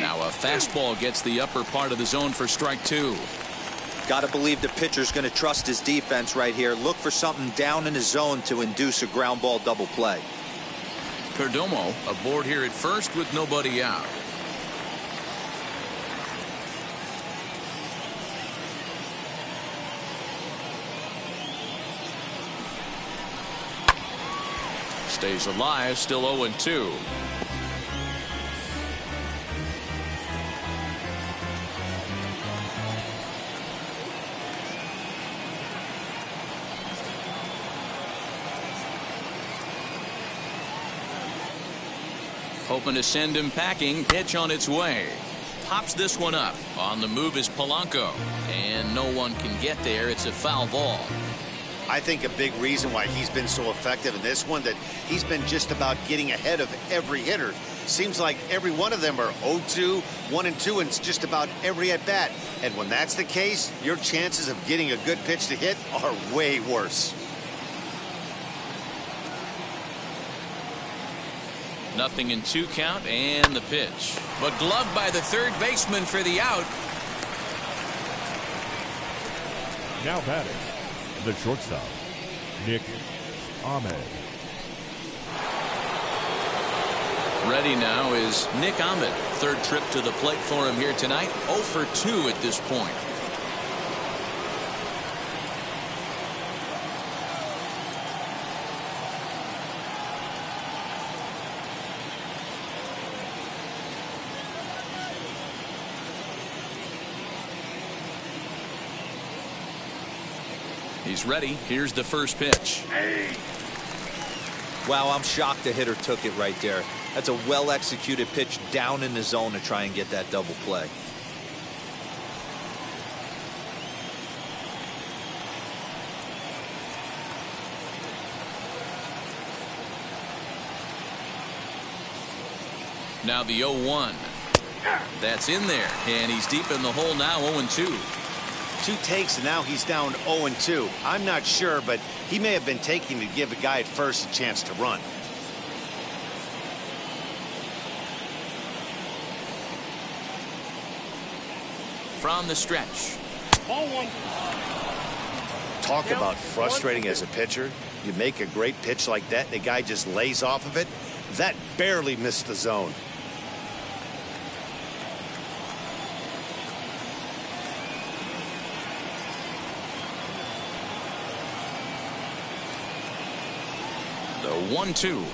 Now a fastball gets the upper part of the zone for strike 2. Got to believe the pitcher's going to trust his defense right here. Look for something down in his zone to induce a ground ball double play. Perdomo aboard here at first with nobody out. Stays alive, still 0-2. Hoping to send him packing. Pitch on its way. Pops this one up. On the move is Polanco. And no one can get there. It's a foul ball. I think a big reason why he's been so effective in this one, that he's been just about getting ahead of every hitter. Seems like every one of them are 0-2, 1-2, and it's just about every at bat. And when that's the case, your chances of getting a good pitch to hit are way worse. Nothing in 2 count and the pitch. But gloved by the third baseman for the out. Now batting, the shortstop, Nick Ahmed. Ready now is Nick Ahmed. Third trip to the plate for him here tonight. 0 for 2 at this point. He's ready. Here's the first pitch. Wow, I'm shocked the hitter took it right there. That's a well-executed pitch down in the zone to try and get that double play. Now the 0-1. That's in there, and he's deep in the hole now. 0-2. 2 takes, and now he's down 0-2. I'm not sure, but he may have been taking to give a guy at first a chance to run. From the stretch. Ball 1. Talk about frustrating as a pitcher. You make a great pitch like that, and the guy just lays off of it. That barely missed the zone. The 1-2.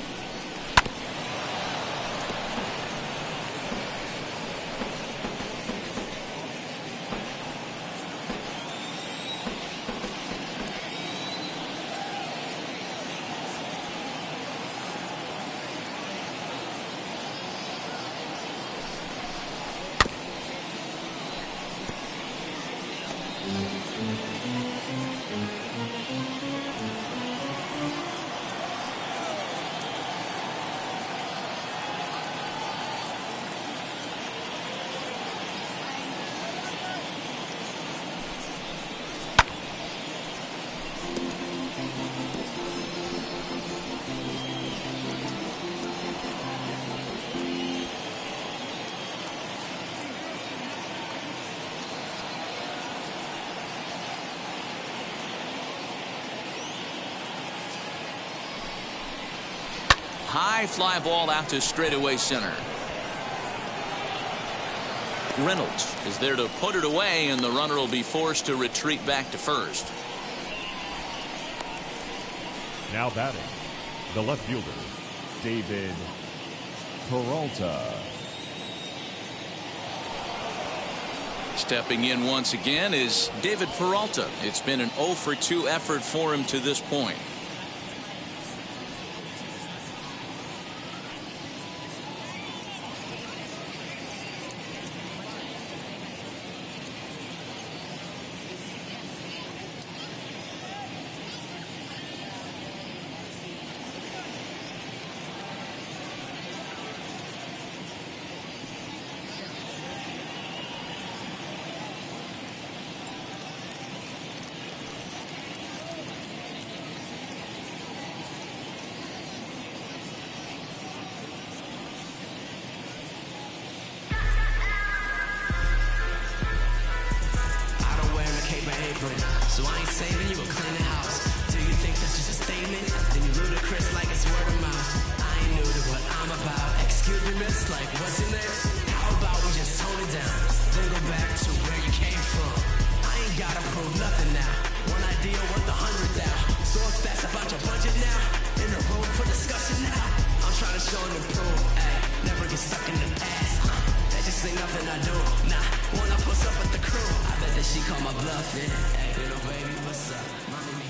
High fly ball out to straightaway center. Reynolds is there to put it away, and the runner will be forced to retreat back to first. Now batting, the left fielder, David Peralta. Stepping in once again is David Peralta. It's been an 0 for 2 effort for him to this point. nothing I do. Nah, when I post up with the crew, I bet that she call my bluff. Yeah, hey, little baby, what's up? Mommy,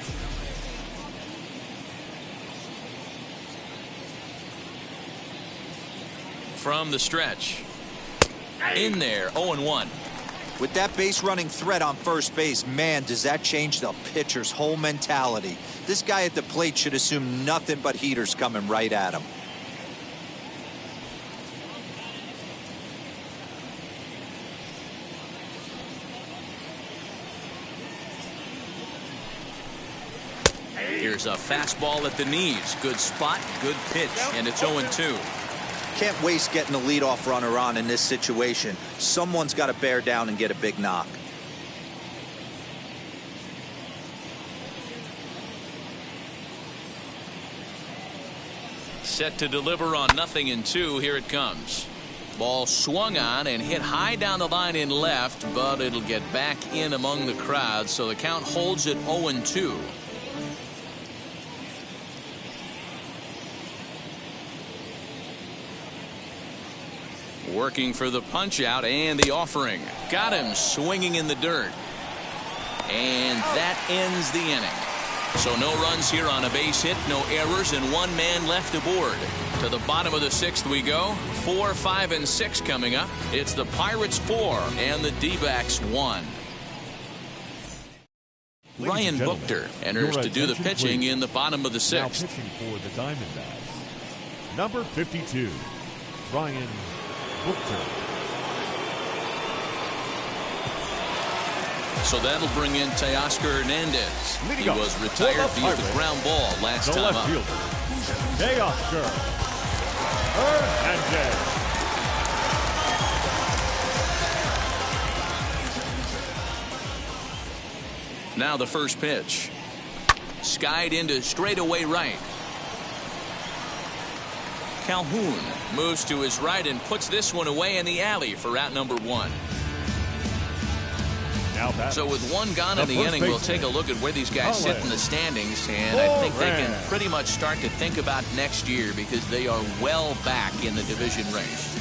from the stretch. In there, 0-1. With that base running threat on first base, man, does that change the pitcher's whole mentality. This guy at the plate should assume nothing but heaters coming right at him. Here's a fastball at the knees. Good spot, good pitch, and it's 0-2. Can't waste getting the leadoff runner on in this situation. Someone's got to bear down and get a big knock. Set to deliver on 0-2. Here it comes. Ball swung on and hit high down the line in left, but it'll get back in among the crowd, so the count holds at 0-2. Working for the punch out and the offering. Got him swinging in the dirt. And that ends the inning. So no runs here on a base hit, no errors, and one man left aboard. To the bottom of the sixth we go. 4, 5, and 6 coming up. It's the Pirates 4 and the D-backs 1. Ryan Buchter enters to do the pitching in the bottom of the sixth. Now pitching for the Diamondbacks, number 52, Ryan Buchter. So that'll bring in Teoscar Hernandez. He was retired via the ground ball last time up. Teoscar Hernandez. Now the first pitch. Skied into straightaway right. Calhoun moves to his right and puts this one away in the alley for out number 1. So with one gone in the inning, we'll take a look at where these guys sit in the standings, and I think they can pretty much start to think about next year because they are well back in the division race.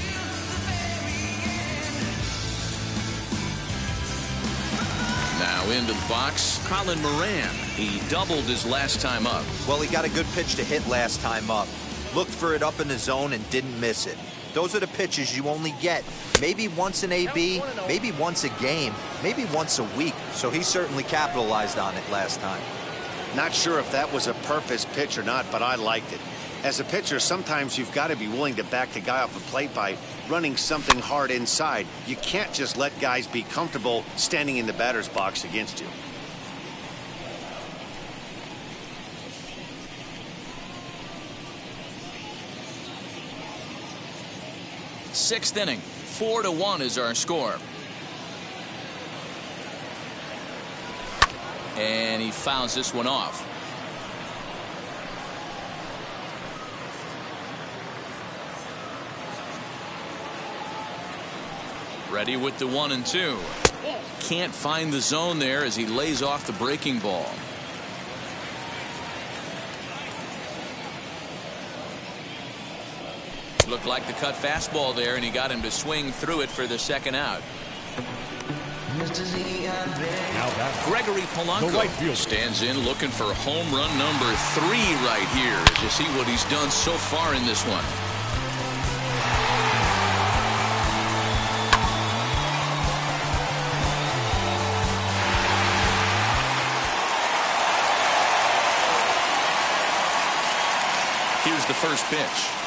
Now into the box, Colin Moran. He doubled his last time up. Well, he got a good pitch to hit last time up. Looked for it up in the zone and didn't miss it. Those are the pitches you only get maybe once an AB, maybe once a game, maybe once a week. So he certainly capitalized on it last time. Not sure if that was a purpose pitch or not, but I liked it. As a pitcher, sometimes you've got to be willing to back the guy off the plate by running something hard inside. You can't just let guys be comfortable standing in the batter's box against you. Sixth inning, 4-1 is our score. And he fouls this one off. Ready with the 1-2. Can't find the zone there as he lays off the breaking ball. Looked like the cut fastball there, and he got him to swing through it for the second out. Gregory Polanco stands in looking for home run number 3 right here as you see what he's done so far in this one. Here's the first pitch.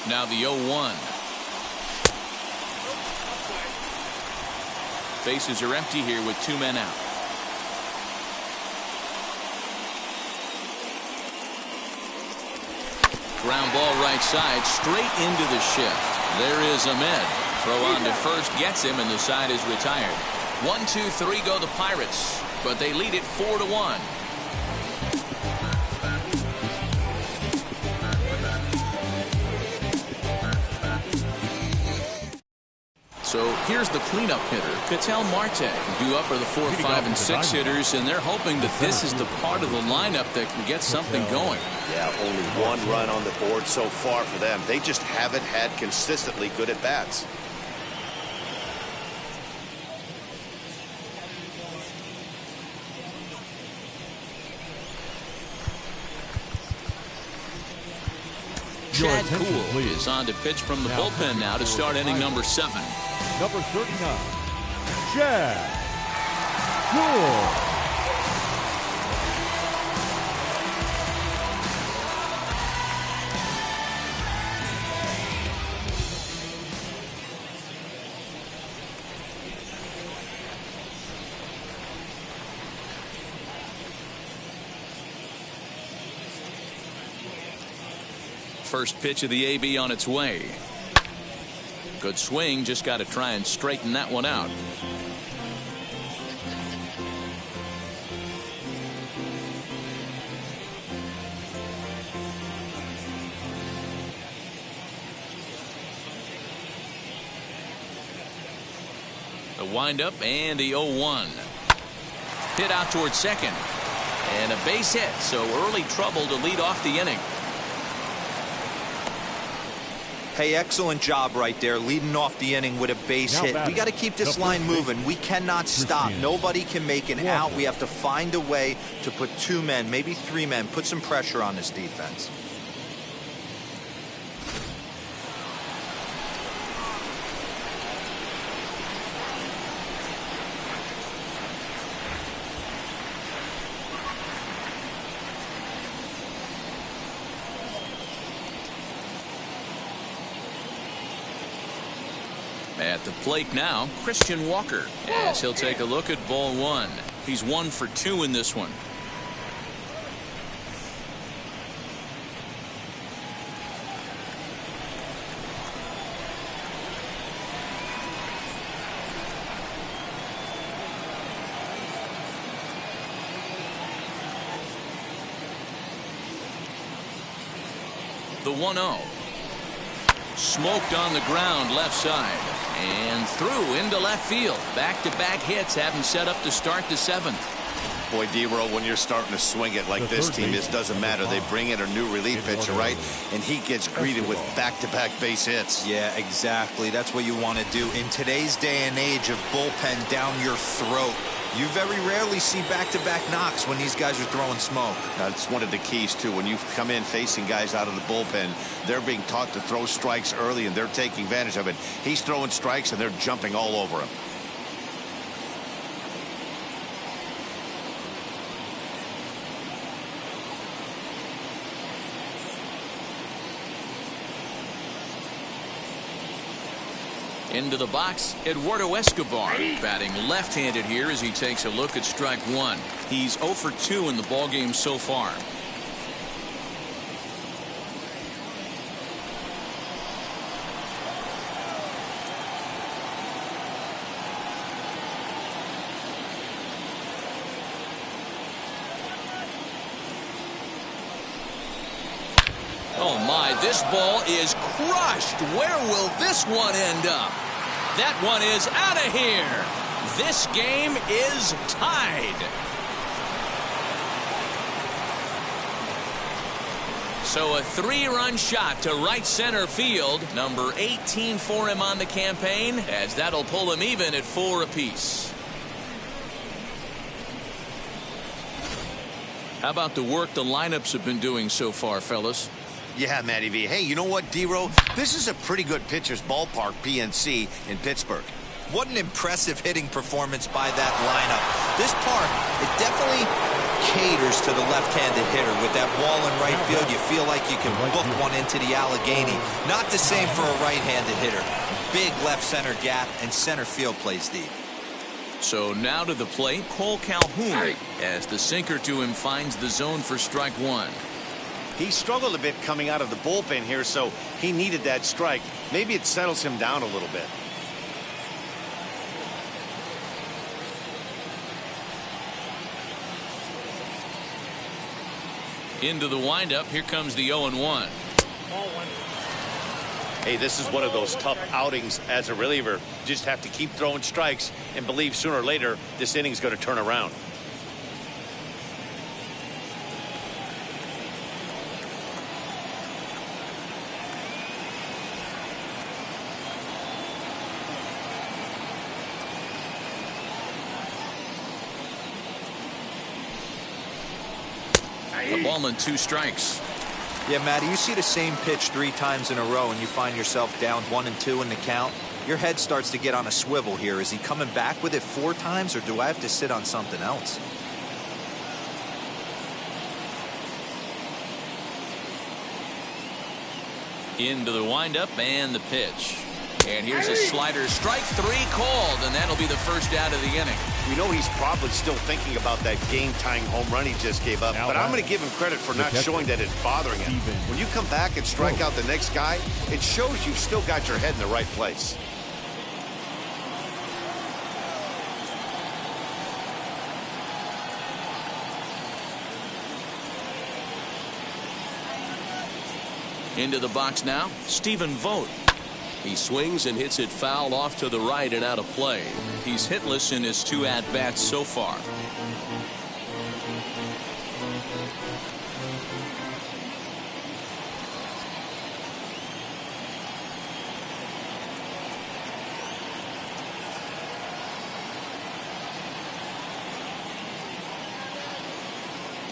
Now the 0-1. Bases are empty here with 2 men out. Ground ball right side, straight into the shift. There is Ahmed. Throw on to first, gets him, and the side is retired. 1-2-3 go the Pirates, but they lead it 4-1. So here's the cleanup hitter, Ketel Marte. Due up are the 4, 5, and 6 hitters, and they're hoping that this is the part of the lineup that can get something going. Yeah, only one run on the board so far for them. They just haven't had consistently good at bats. Chad Kuhl is on to pitch from the bullpen now to start inning number 7. Number 39, Chad Kuhl. First pitch of the AB on its way. Good swing, just got to try and straighten that one out. The windup and the 0-1. Hit out towards second. And a base hit, so early trouble to lead off the inning. Hey, excellent job right there, leading off the inning with a base hit. We got to keep this line moving. We cannot stop. Nobody can make an out. We have to find a way to put 2 men, maybe 3 men, put some pressure on this defense. At the plate now, Christian Walker, as he'll take a look at ball 1. He's 1 for 2 in this one. The 1-0. Smoked on the ground left side. And through into left field. Back-to-back hits have him set up to start the 7th. Boy, D-Row, when you're starting to swing it like this team, it doesn't matter. They bring in a new relief pitcher, right? And he gets greeted with back-to-back base hits. Yeah, exactly. That's what you want to do. In today's day and age of bullpen down your throat, you very rarely see back-to-back knocks when these guys are throwing smoke. That's one of the keys, too. When you come in facing guys out of the bullpen, they're being taught to throw strikes early, and they're taking advantage of it. He's throwing strikes, and they're jumping all over him. Into the box, Eduardo Escobar, batting left-handed here as he takes a look at strike 1. He's 0 for 2 in the ballgame so far. Oh my, this ball is crushed. Where will this one end up? That one is out of here. This game is tied. So a 3-run shot to right center field. Number 18 for him on the campaign, as that'll pull him even at 4 apiece. How about the work the lineups have been doing so far, fellas? Yeah, Matty V. Hey, you know what, D-Row? This is a pretty good pitcher's ballpark, PNC, in Pittsburgh. What an impressive hitting performance by that lineup. This park, it definitely caters to the left-handed hitter. With that wall in right field, you feel like you can book one into the Allegheny. Not the same for a right-handed hitter. Big left center gap, and center field plays deep. So now to the plate, Cole Calhoun, as the sinker to him finds the zone for strike 1. He struggled a bit coming out of the bullpen here, so he needed that strike. Maybe it settles him down a little bit. Into the windup, here comes the 0-1. Hey, this is one of those tough outings as a reliever. You just have to keep throwing strikes and believe sooner or later this inning's going to turn around. A ball and 2 strikes. Yeah, Matty, you see the same pitch 3 times in a row and you find yourself down 1 and 2 in the count. Your head starts to get on a swivel here. Is he coming back with it 4 times, or do I have to sit on something else? Into the windup and the pitch. And here's a slider. Strike 3 called, and that'll be the first out of the inning. We know he's probably still thinking about that game-tying home run he just gave up, but I'm going to give him credit for not showing that it's bothering him. When you come back and strike out the next guy, it shows you've still got your head in the right place. Into the box now, Stephen Vogt. He swings and hits it foul off to the right and out of play. He's hitless in his 2 at-bats so far.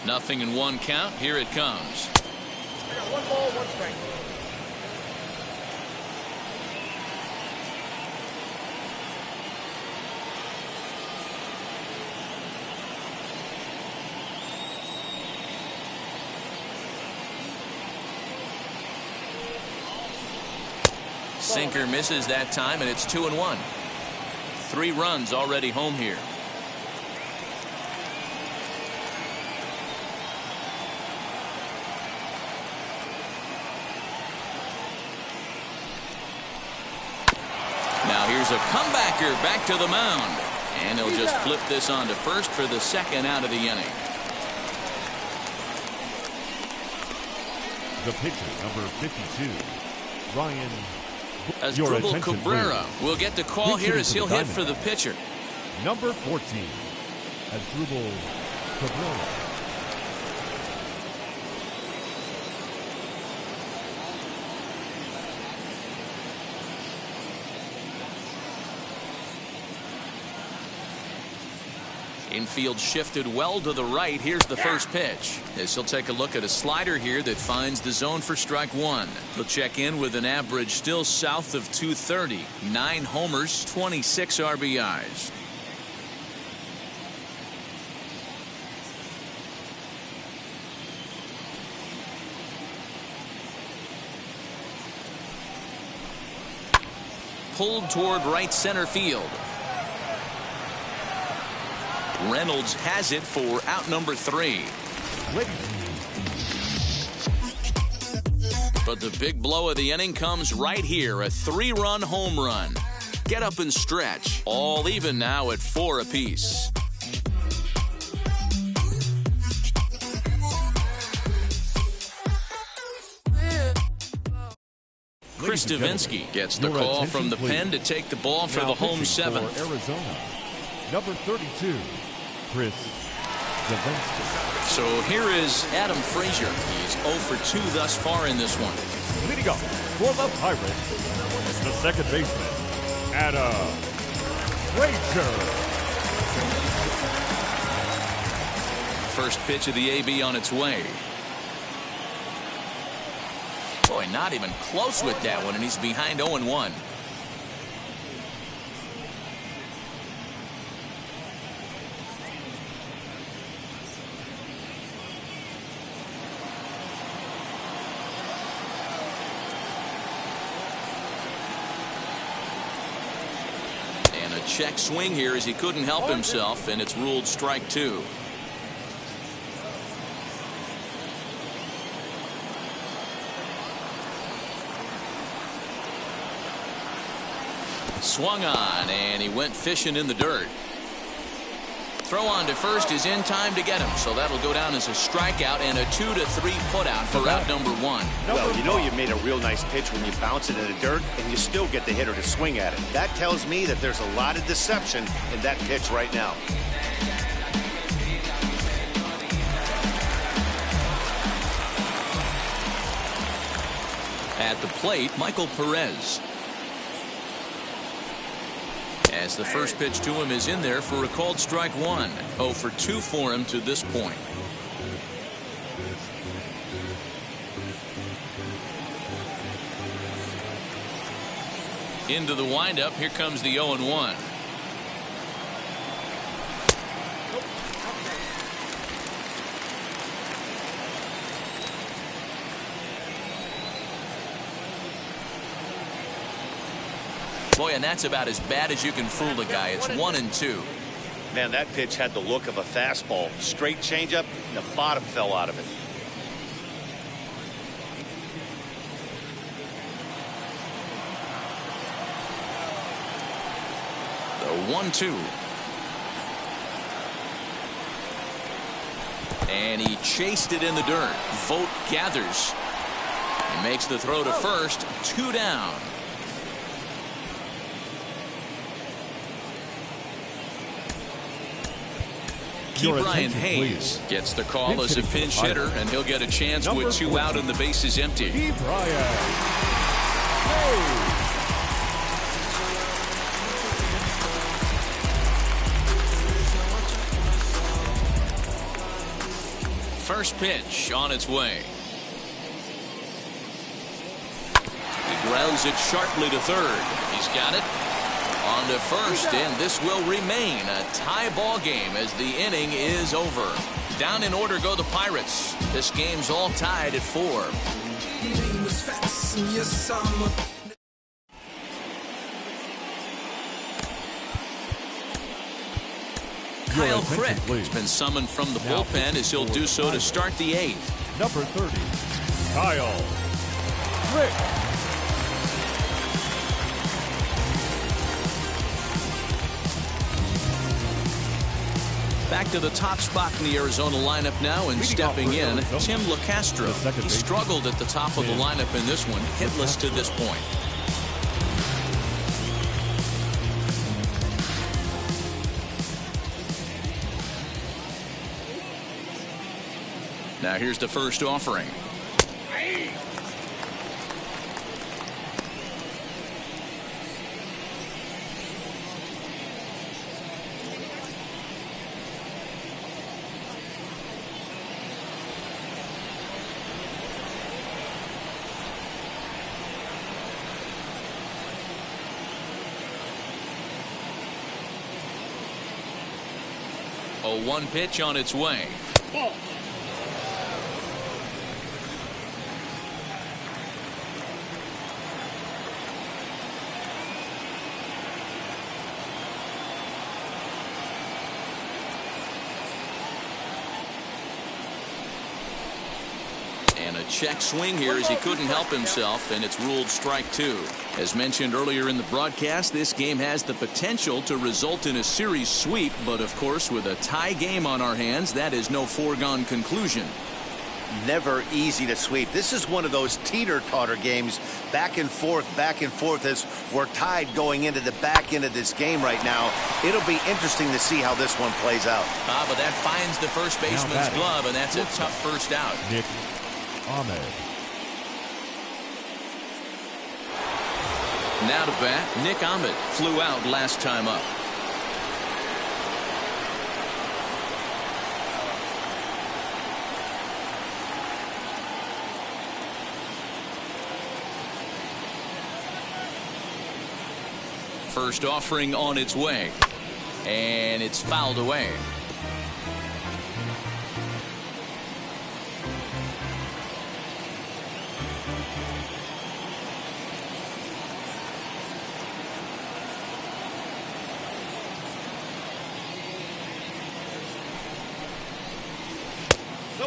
Nothing in 1 count. Here it comes. I got 1 ball, 1 strike. Sinker misses that time, and it's 2-1. 3 runs already home here. Now here's a comebacker back to the mound, and he'll just flip this on to first for the 2nd out of the inning. The pitcher, number 52, Ryan. Asdrubal Cabrera will get the call here as he'll hit for the pitcher. Number 14, Asdrubal Cabrera. Infield shifted well to the right. Here's the first pitch. As he'll take a look at a slider here that finds the zone for strike 1. He'll check in with an average still south of 230. 9 homers, 26 RBIs. Pulled toward right center field. Reynolds has it for out number 3. But the big blow of the inning comes right here. A 3-run home run. Get up and stretch. All even now at 4 apiece. Chris Davinsky gets the call from the pen to take the ball for the home 7th. Arizona, number 32, Chris Davinsky. So here is Adam Frazier. He's 0 for 2 thus far in this one. Leading off for the Pirates, the second baseman, Adam Frazier. First pitch of the AB on its way. Boy, not even close with that one, and he's behind 0-1. And a check swing here as he couldn't help himself, and it's ruled strike 2. Swung on, and he went fishing in the dirt. throw on to first is in time to get him, so that'll go down as a strikeout and a 2-3 putout for out number 1. Well, you know you made a real nice pitch when you bounce it in the dirt and you still get the hitter to swing at it. That tells me that there's a lot of deception in that pitch right now. At the plate, Michael Perez. As the first pitch to him is in there for a called strike 1. 0 for 2 for him to this point. Into the windup, here comes the 0-1. Boy, and that's about as bad as you can fool a guy. It's 1-2. Man, that pitch had the look of a fastball. Straight changeup, and the bottom fell out of it. The 1-2. And he chased it in the dirt. Vogt gathers. He makes the throw to first. 2 down. Brian Hayes gets the call as a pinch hitter, and he'll get a chance with 2 out and the bases empty. First pitch on its way. He grounds it sharply to third. He's got it. On to first, and this will remain a tie ball game as the inning is over. Down in order go the Pirates. This game's all tied at 4. Kyle Crick has been summoned from the bullpen as he'll do so to start the 8th. Number 30, Kyle Crick. Back to the top spot in the Arizona lineup now, and stepping in, Tim LaCastro. He struggled at the top of the lineup in this one, hitless to this point. Now here's the first offering. A 1 pitch on its way. Ball. And a check swing here as he couldn't help himself, and it's ruled strike 2. As mentioned earlier in the broadcast, this game has the potential to result in a series sweep, but of course with a tie game on our hands, that is no foregone conclusion. Never easy to sweep. This is one of those teeter-totter games, back and forth as we're tied going into the back end of this game right now. It'll be interesting to see how this one plays out. But that finds the first baseman's glove, and that's a tough first out. Nick Ahmed. Now to bat, Nick Ahmed flew out last time up. First offering on its way, and it's fouled away.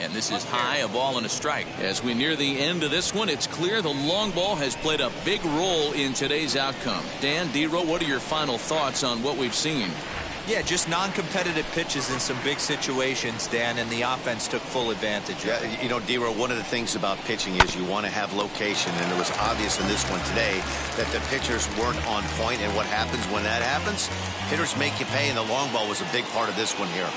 And this is high, a ball and a strike. As we near the end of this one, it's clear the long ball has played a big role in today's outcome. Dan, D-Row, what are your final thoughts on what we've seen? Yeah, just non-competitive pitches in some big situations, Dan, and the offense took full advantage. Yeah, you know, D-Row, one of the things about pitching is you want to have location, and it was obvious in this one today that the pitchers weren't on point, and what happens when that happens? Hitters make you pay, and the long ball was a big part of this one here.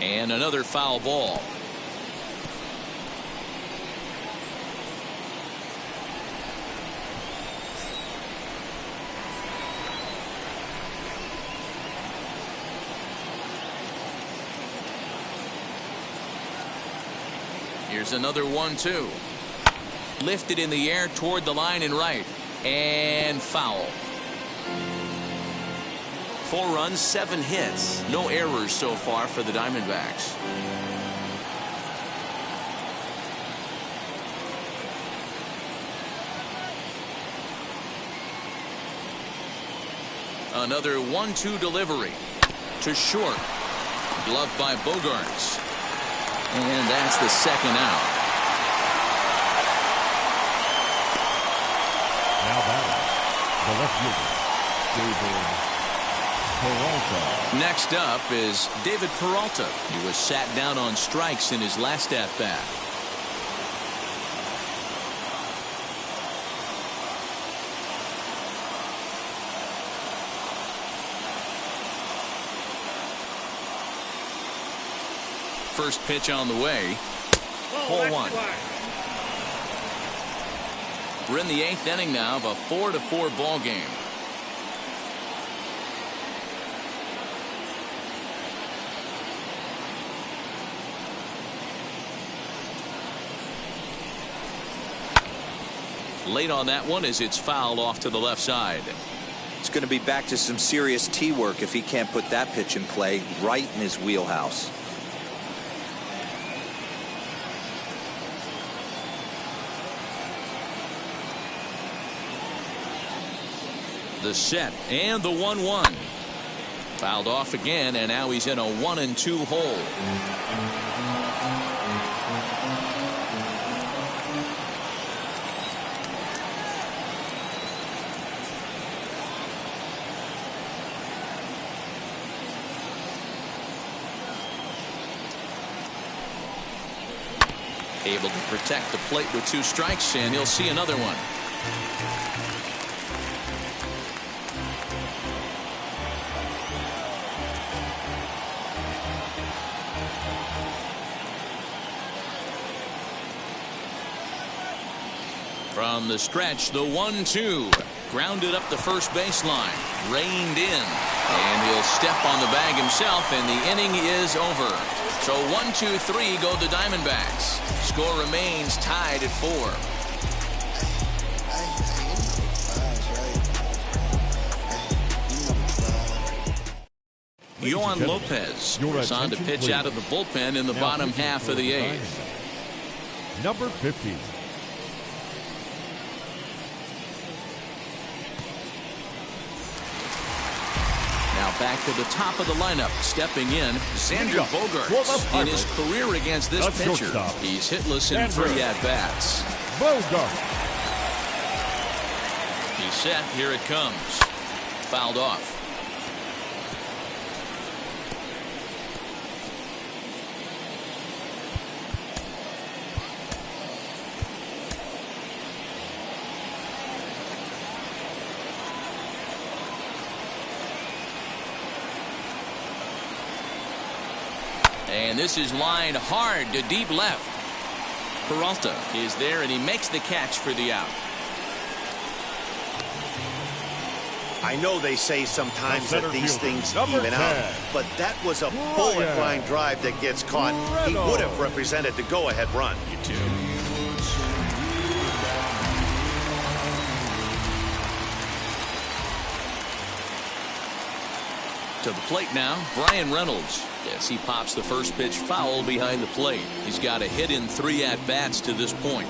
And another foul ball. Here's another 1-2. Lifted in the air toward the line and right. And foul. 4 runs, 7 hits. No errors so far for the Diamondbacks. Another 1-2 delivery. To short. Gloved by Bogarts. And that's the second out. Now batting, the left fielder, David Peralta. Next up is David Peralta. He was sat down on strikes in his last at-bat. First pitch on the way. Ball 1. We're in the 8th inning now of a 4-4 ball game. Late on that one as it's fouled off to the left side. It's going to be back to some serious tee work if he can't put that pitch in play right in his wheelhouse. The set and the 1-1. Fouled off again, and now he's in a 1-2 hole. Able to protect the plate with 2 strikes, and he'll see another one. From the stretch, the 1-2. Grounded up the first baseline. Reined in. And he'll step on the bag himself, and the inning is over. So 1-2-3 go the Diamondbacks. Score remains tied at 4. Yohan Lopez is on to pitch out of the bullpen in the bottom half of the 8th. Number 50. Now back to the top of the lineup. Stepping in, Xander Bogaerts. In his career against this pitcher, he's hitless in 3 at-bats. Bogaerts. He's set. Here it comes. Fouled off. And this is lined hard to deep left. Peralta is there, and he makes the catch for the out. I know they say sometimes that these things even out, but that was a bullet line drive that gets caught. He would have represented the go-ahead run. You too. To the plate now, Brian Reynolds. As he pops the first pitch foul behind the plate. He's got a hit in 3 at-bats to this point.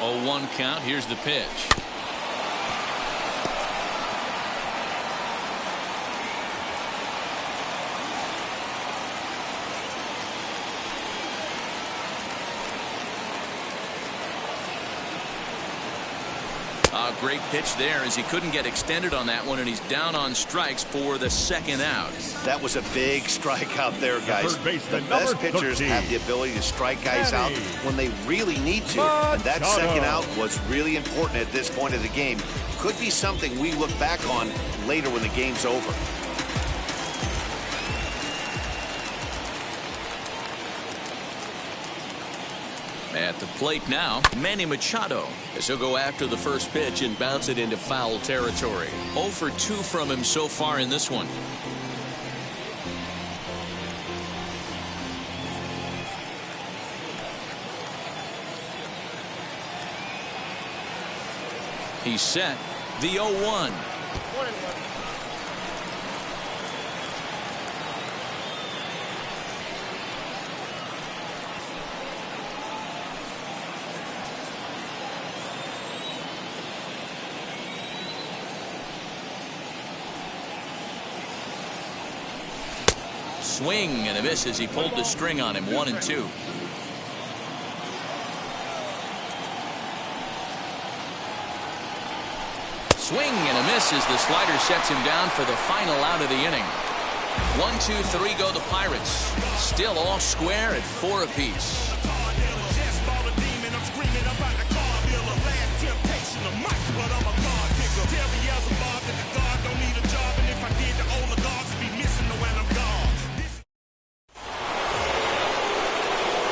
Oh, 1 count. Here's the pitch. A great pitch there as he couldn't get extended on that one, and he's down on strikes for the second out. That was a big strikeout there, guys. The best pitchers have the ability to strike guys out when they really need to. And that second out was really important at this point of the game. Could be something we look back on later when the game's over. At the plate now, Manny Machado, as he'll go after the first pitch and bounce it into foul territory. 0 for 2 from him so far in this one. He's set. The 0-1. Swing and a miss as he pulled the string on him. 1-2. Swing and a miss as the slider sets him down for the final out of the inning. 1, 2, 3 go the Pirates. Still all square at 4 apiece.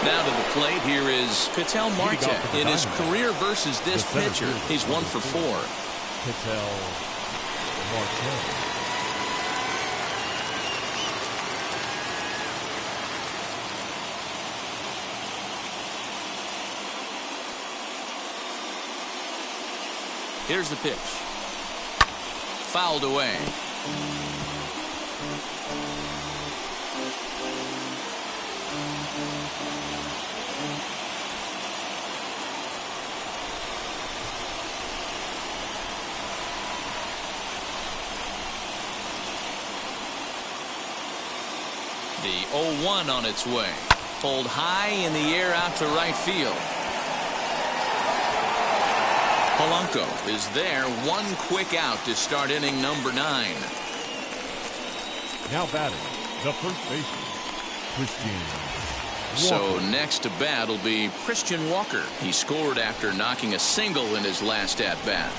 Now to the plate, here is Ketel Marte. In his career versus this pitcher, he's 1 for 4. Ketel Marte. Here's the pitch. Fouled away. The 0-1 on its way. Pulled high in the air out to right field. Polanco is there. 1 quick out to start inning number 9. Now batting, the first baseman, Christian Walker. So next to bat will be Christian Walker. He scored after knocking a single in his last at bat.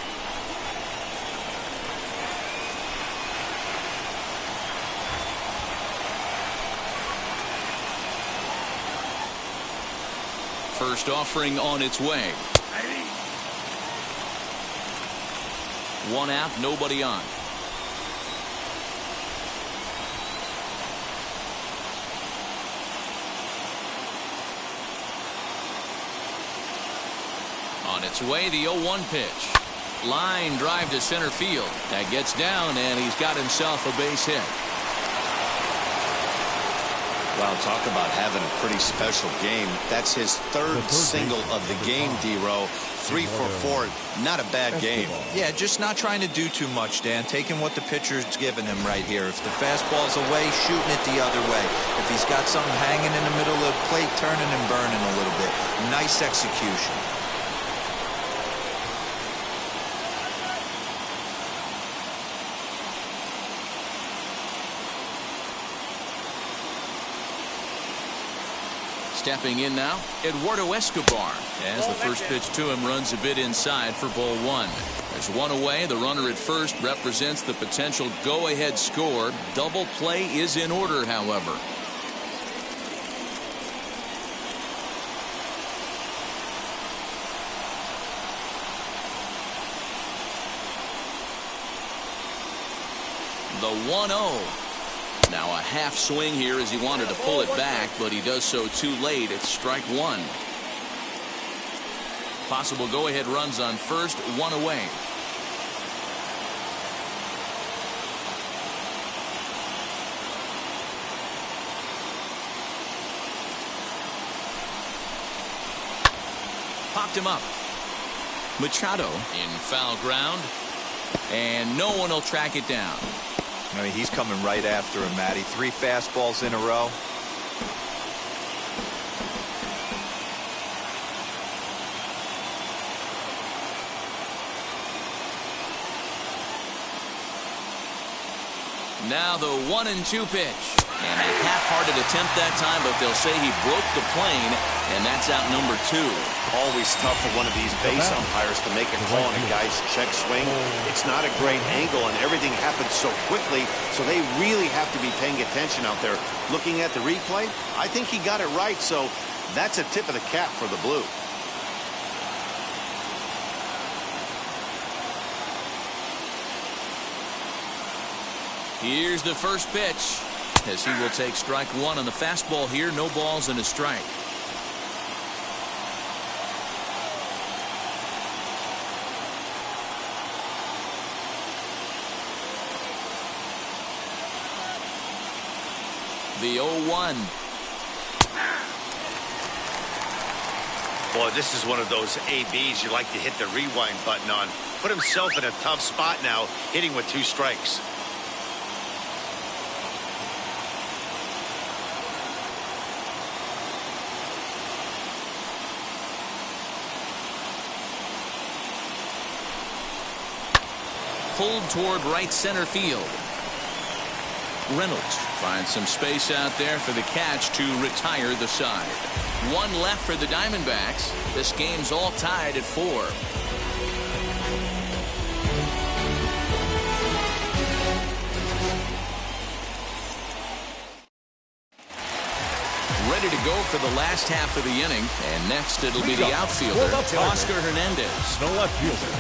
First offering on its way. 1 out, nobody on. On its way, the 0-1 pitch. Line drive to center field. That gets down, and he's got himself a base hit. Wow, talk about having a pretty special game. That's his third single of the game, D-Row. 3 for 4. Not a bad game. Yeah, just not trying to do too much, Dan. Taking what the pitcher's giving him right here. If the fastball's away, shooting it the other way. If he's got something hanging in the middle of the plate, turning and burning a little bit. Nice execution. Stepping in now, Eduardo Escobar. As the first pitch to him runs a bit inside for ball 1. There's 1 away. The runner at first represents the potential go-ahead score. Double play is in order, however. The 1-0. Now a half swing here as he wanted to pull it back, but he does so too late. It's strike 1. Possible go-ahead runs on first, 1 away. Popped him up. Machado in foul ground, and no one will track it down. I mean, he's coming right after him, Matty. 3 fastballs in a row. Now the 1-2 pitch. And a half-hearted attempt that time, but they'll say he broke the plane, and that's out number 2. Always tough for one of these base umpires to make a call on a guy's check swing. It's not a great angle, and everything happens so quickly, so they really have to be paying attention out there. Looking at the replay, I think he got it right, so that's a tip of the cap for the Blue. Here's the first pitch, as he will take strike 1 on the fastball here. No balls and a strike. The 0-1. Boy, this is one of those ABs you like to hit the rewind button on. Put himself in a tough spot now, hitting with 2 strikes. Pulled toward right center field. Reynolds finds some space out there for the catch to retire the side. 1 left for the Diamondbacks. This game's all tied at 4. Ready to go for the last half of the inning, and next it'll be the outfielder, Oscar Hernandez. The left fielder,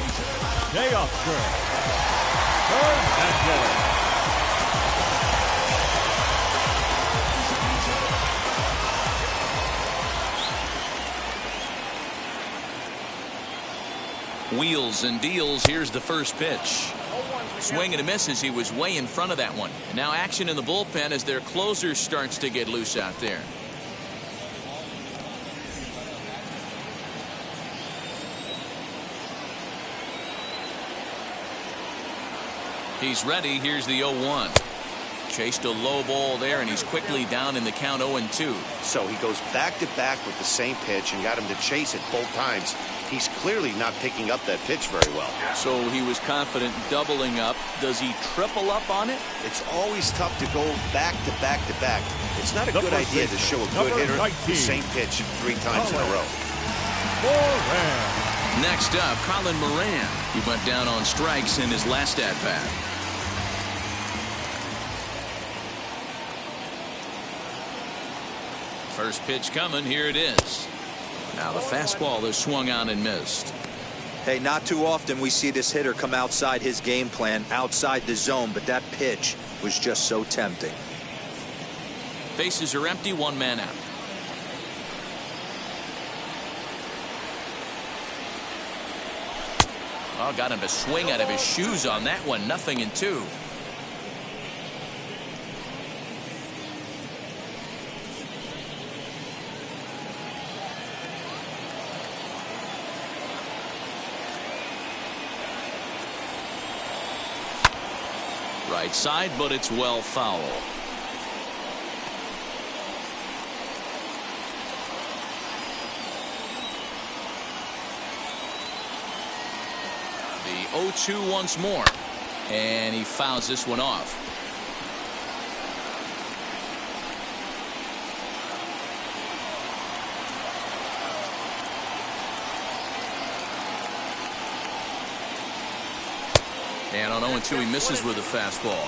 Jay Oscar Hernandez. Wheels and deals. Here's the first pitch. Swing and a miss as he was way in front of that one. And now action in the bullpen as their closer starts to get loose out there. He's ready. Here's the 0-1. Chased a low ball there, and he's quickly down in the count 0-2. So he goes back-to-back with the same pitch and got him to chase it both times. He's clearly not picking up that pitch very well. So he was confident doubling up. Does he triple up on it? It's always tough to go back-to-back-to-back. It's not a good idea to show a good hitter the same pitch 3 times in a row. Next up, Colin Moran. He went down on strikes in his last at-bat. First pitch coming. Here it is. Now the fastball is swung on and missed. Hey, not too often we see this hitter come outside his game plan, outside the zone, but that pitch was just so tempting. Bases are empty, 1 man out. Oh, got him to swing out of his shoes on that one. 0-2. Right side, but it's well foul. The 0-2 once more, and he fouls this one off. And on 0-2, he misses with a fastball.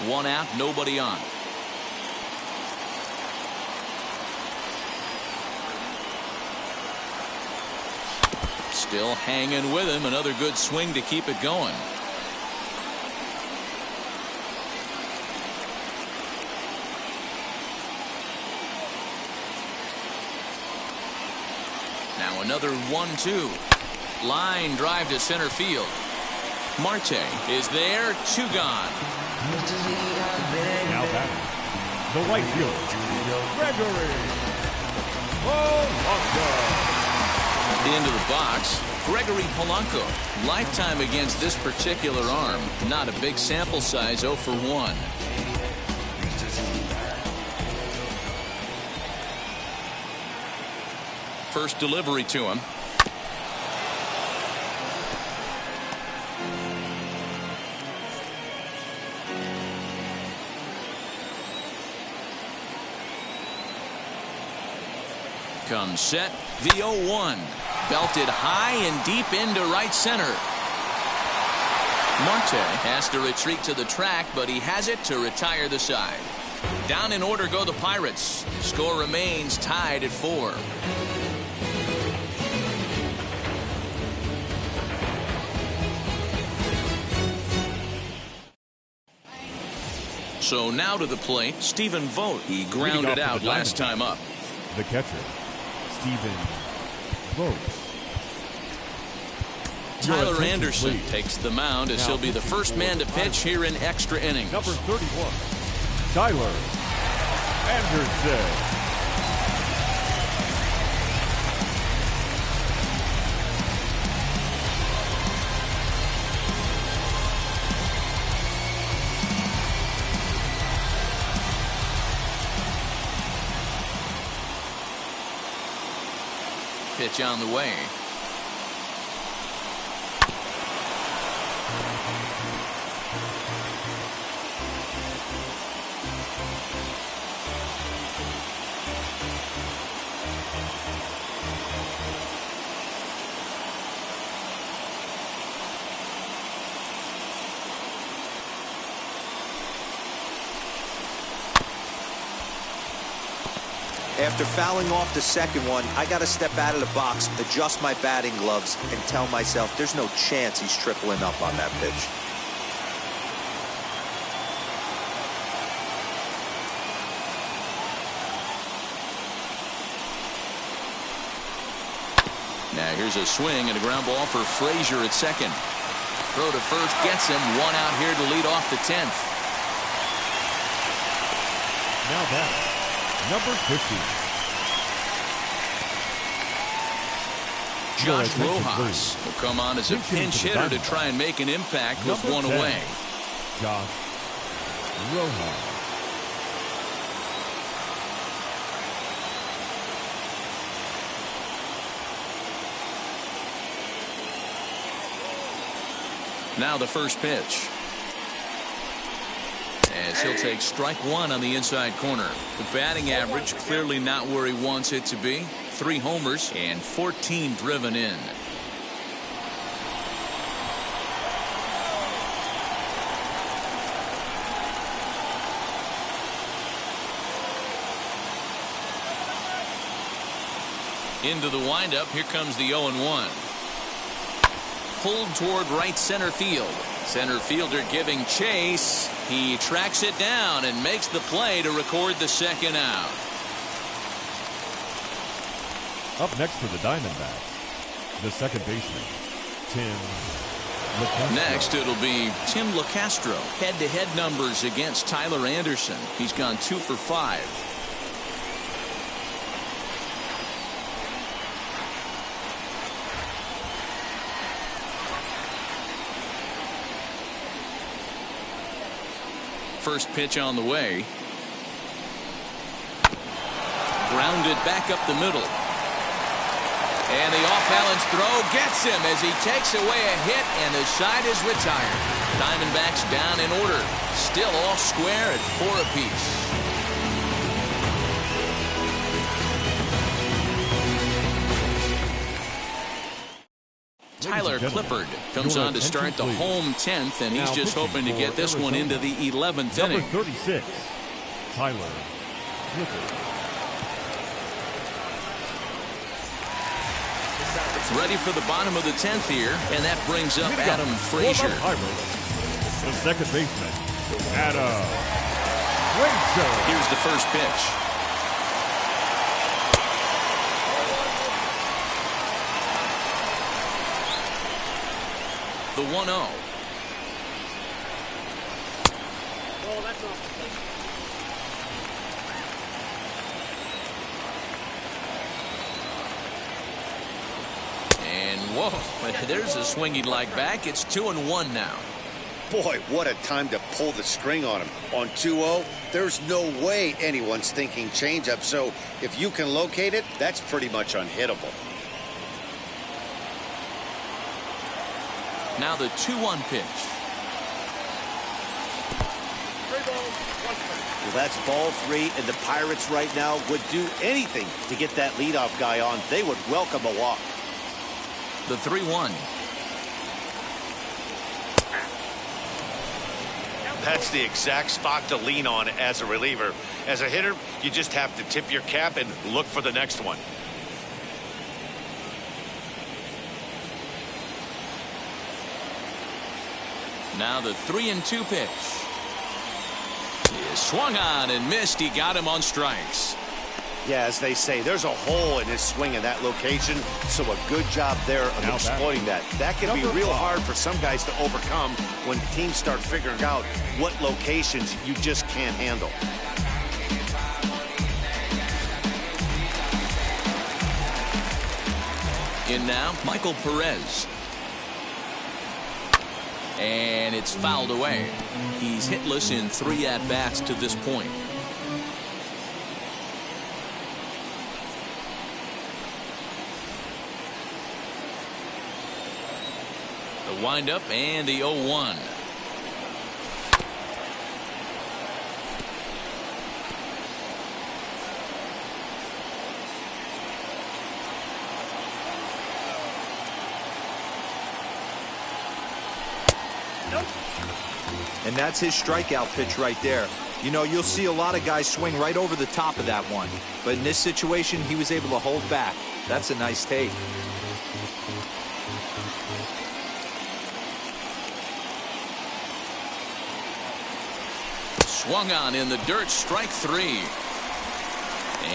One out, nobody on. Still hanging with him. Another good swing to keep it going. Now another 1-2. Line drive to center field. Marte is there. 2 gone. Now batting, the right fielder, Gregory Polanco. Into the box, Gregory Polanco. Lifetime against this particular arm. Not a big sample size, 0 for 1. first delivery to him. Comes set, the 0-1. Belted high and deep into right center. Marte has to retreat to the track, but he has it to retire the side. Down in order go the Pirates. Score remains tied at 4. So now to the plate, Stephen Vogt. He grounded out last time up. The catcher, Stephen Vogt. Tyler Anderson takes the mound as he'll be the first man to pitch here in extra innings. Number 31, Tyler Anderson. Pitch on the way. After fouling off the second one, I got to step out of the box, adjust my batting gloves, and tell myself there's no chance he's tripling up on that pitch. Now here's a swing and a ground ball for Frazier at second. Throw to first gets him. One out here to lead off the 10th. Now that. Number 50. Josh Rojas will come on as a pinch hitter to try and make an impact with one away. Josh Rojas. Now the first pitch. As he'll take strike one on the inside corner. The batting average clearly not where he wants it to be. 3 homers and 14 driven in. Into the windup. Here comes the 0-1. Pulled toward right center field. Center fielder giving chase. He tracks it down and makes the play to record the second out. Up next for the Diamondbacks, the second baseman, Tim LeCastro. Next, it'll be Tim LeCastro. Head-to-head numbers against Tyler Anderson. He's gone 2 for 5. First pitch on the way. Grounded back up the middle. And the off-balance throw gets him as he takes away a hit, and the side is retired. Diamondbacks down in order. Still all square at 4 apiece. Tyler Clippard comes on to start the home 10th, and he's just hoping to get this one into the 11th inning. Number 36, Tyler Clippard. Ready for the bottom of the 10th here, and that brings up Adam Frazier. The second baseman, Adam Frazier. Here's the first pitch. The 1-0. Oh, that's off. And whoa, there's a swing he'd like back. It's 2-1 now. Boy, what a time to pull the string on him. On 2-0, there's no way anyone's thinking changeup. So if you can locate it, that's pretty much unhittable. Now the 2-1 pitch. Well, that's ball 3, and the Pirates right now would do anything to get that leadoff guy on. They would welcome a walk. The 3-1. That's the exact spot to lean on as a reliever. As a hitter, you just have to tip your cap and look for the next one. Now the 3-2 pitch. He swung on and missed. He got him on strikes. Yeah, as they say, there's a hole in his swing in that location, so a good job there of exploiting that. That can be real hard for some guys to overcome when teams start figuring out what locations you just can't handle. In now, Michael Perez. And it's fouled away. He's hitless in 3 at-bats to this point. The windup and the 0-1. And that's his strikeout pitch right there. You know, you'll see a lot of guys swing right over the top of that one. But in this situation, he was able to hold back. That's a nice take. Swung on in the dirt, strike 3.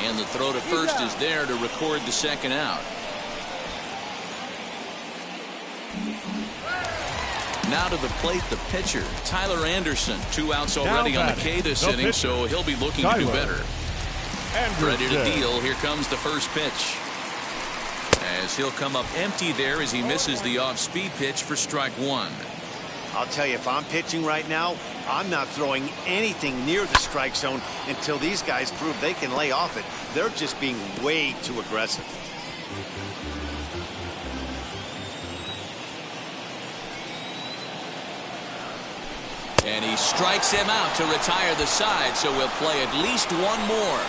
And the throw to first is there to record the second out. Now to the plate, the pitcher, Tyler Anderson. 2 outs already on the K this inning, so he'll be looking to do better. Ready to deal. Here comes the first pitch. As he'll come up empty there as he misses the off-speed pitch for strike 1. I'll tell you, if I'm pitching right now, I'm not throwing anything near the strike zone until these guys prove they can lay off it. They're just being way too aggressive. And he strikes him out to retire the side, so we'll play at least one more.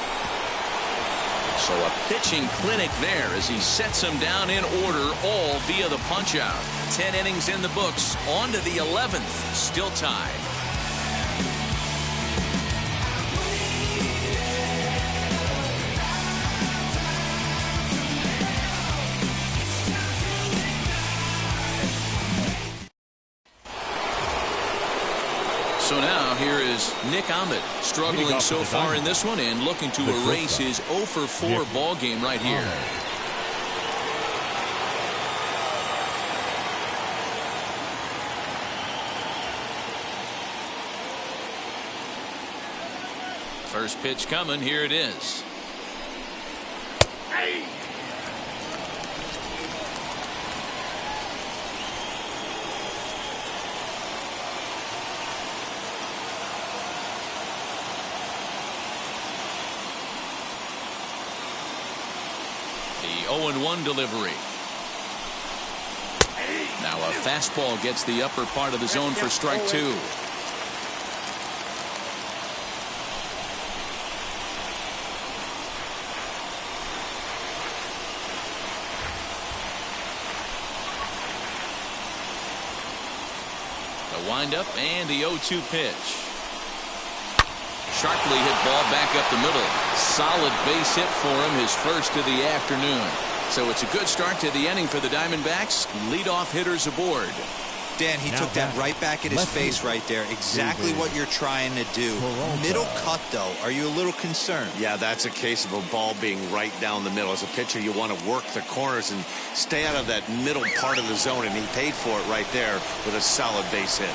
So a pitching clinic there as he sets him down in order, all via the punch-out. 10 innings in the books, on to the 11th, still tied. So now here is Nick Ahmed, struggling so far in this one and looking to erase his 0-for-4 ball game right here. First pitch coming, here it is. Hey. The 0-1 delivery. Now a fastball gets the upper part of the zone for strike 2. The windup and the 0-2 pitch. Sharply hit ball back up the middle. Solid base hit for him, his first of the afternoon. So it's a good start to the inning for the Diamondbacks. Leadoff hitters aboard. Dan, he took that right back at his face right there. Exactly what you're trying to do. Middle cut, though. Are you a little concerned? Yeah, that's a case of a ball being right down the middle. As a pitcher, you want to work the corners and stay out of that middle part of the zone, and he paid for it right there with a solid base hit.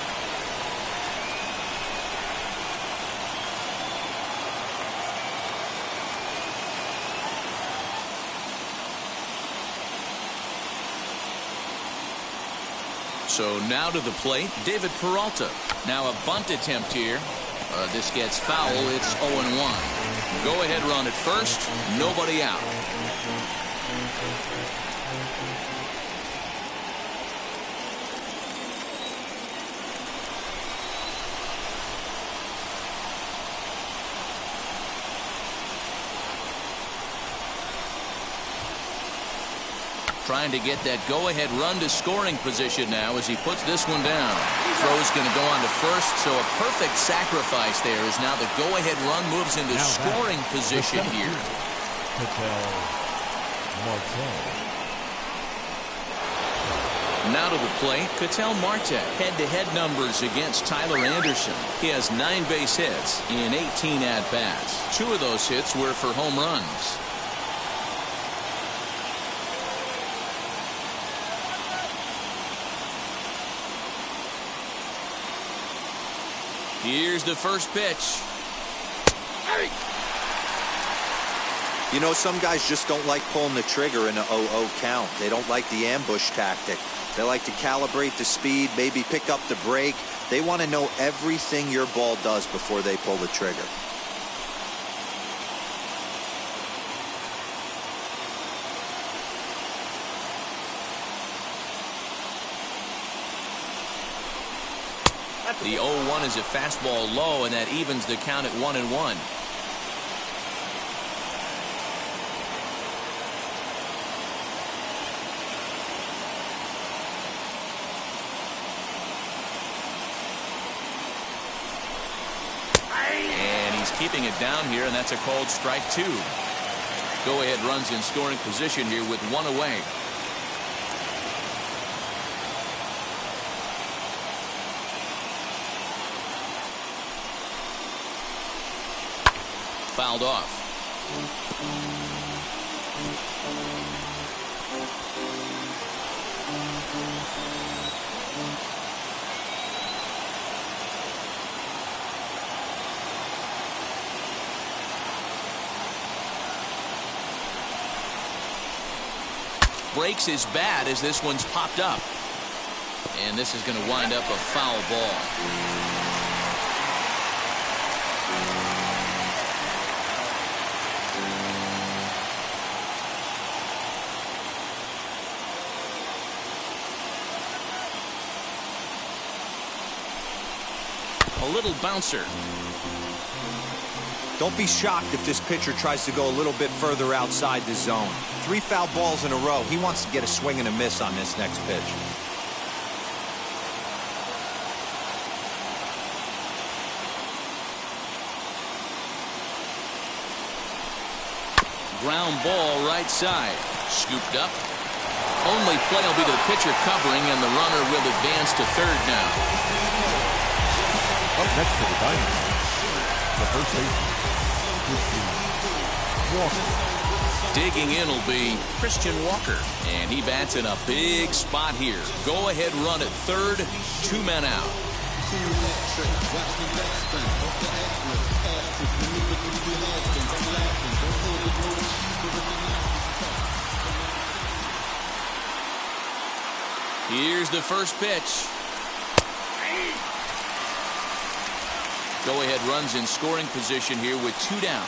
So now to the plate, David Peralta. Now a bunt attempt here. This gets foul. It's 0-1. Go-ahead run at first. Nobody out. Trying to get that go-ahead run to scoring position now as he puts this one down. Throw's going to go on to first, so a perfect sacrifice there as now the go-ahead run moves into scoring position here. Now to the plate, Ketel Marte. Head-to-head numbers against Tyler Anderson. He has 9 base hits in 18 at-bats. 2 of those hits were for home runs. Here's the first pitch. You know, some guys just don't like pulling the trigger in a 0-0 count. They don't like the ambush tactic. They like to calibrate the speed, maybe pick up the brake. They want to know everything your ball does before they pull the trigger. The 0-1 is a fastball low, and that evens the count at 1-1. And he's keeping it down here, and that's a called strike 2. Go-ahead runs in scoring position here with 1 away. Fouled off. Breaks his bat as this one's popped up. And this is going to wind up a foul ball. A little bouncer. Don't be shocked if this pitcher tries to go a little bit further outside the zone. 3 foul balls in a row. He wants to get a swing and a miss on this next pitch. Ground ball right side. Scooped up. Only play will be to the pitcher covering, and the runner will advance to third now. Up next to the Diamondbacks, the first baseman, Walker. Digging in will be Christian Walker, and he bats in a big spot here. Go-ahead run at third, 2 men out. Here's the first pitch. Go-ahead runs in scoring position here with 2 down.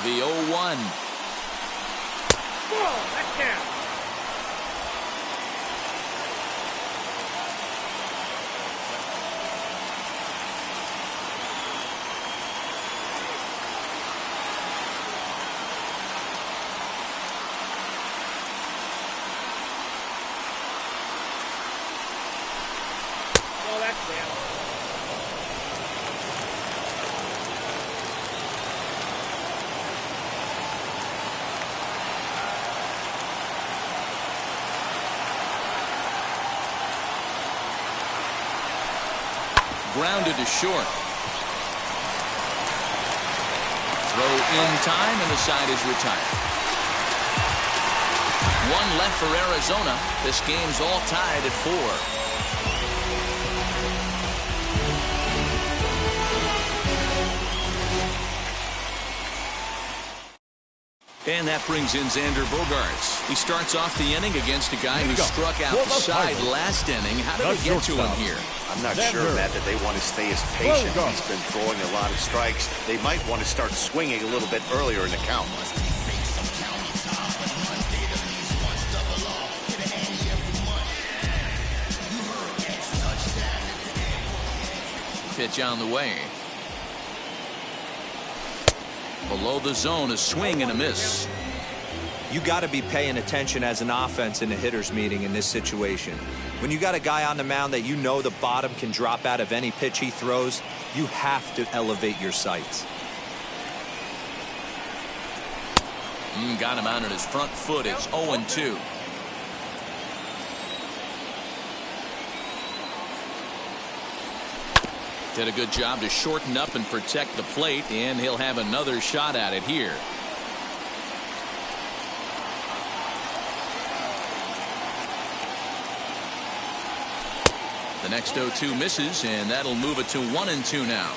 The 0-1. Whoa, that's down. Grounded to short. Throw in time, and the side is retired. 1 left for Arizona. This game's all tied at 4. And that brings in Xander Bogaerts. He starts off the inning against a guy who struck out the side last inning. How did it get to him here? I'm not sure, Matt, that they want to stay as patient. He's been throwing a lot of strikes. They might want to start swinging a little bit earlier in the count. Pitch on the way. Below the zone, a swing and a miss. You got to be paying attention as an offense in a hitter's meeting in this situation. When you got a guy on the mound that you know the bottom can drop out of any pitch he throws, you have to elevate your sights. Got him out on his front foot. It's 0-2. Did a good job to shorten up and protect the plate, and he'll have another shot at it here. The next 0-2 misses, and that'll move it to 1-2 now.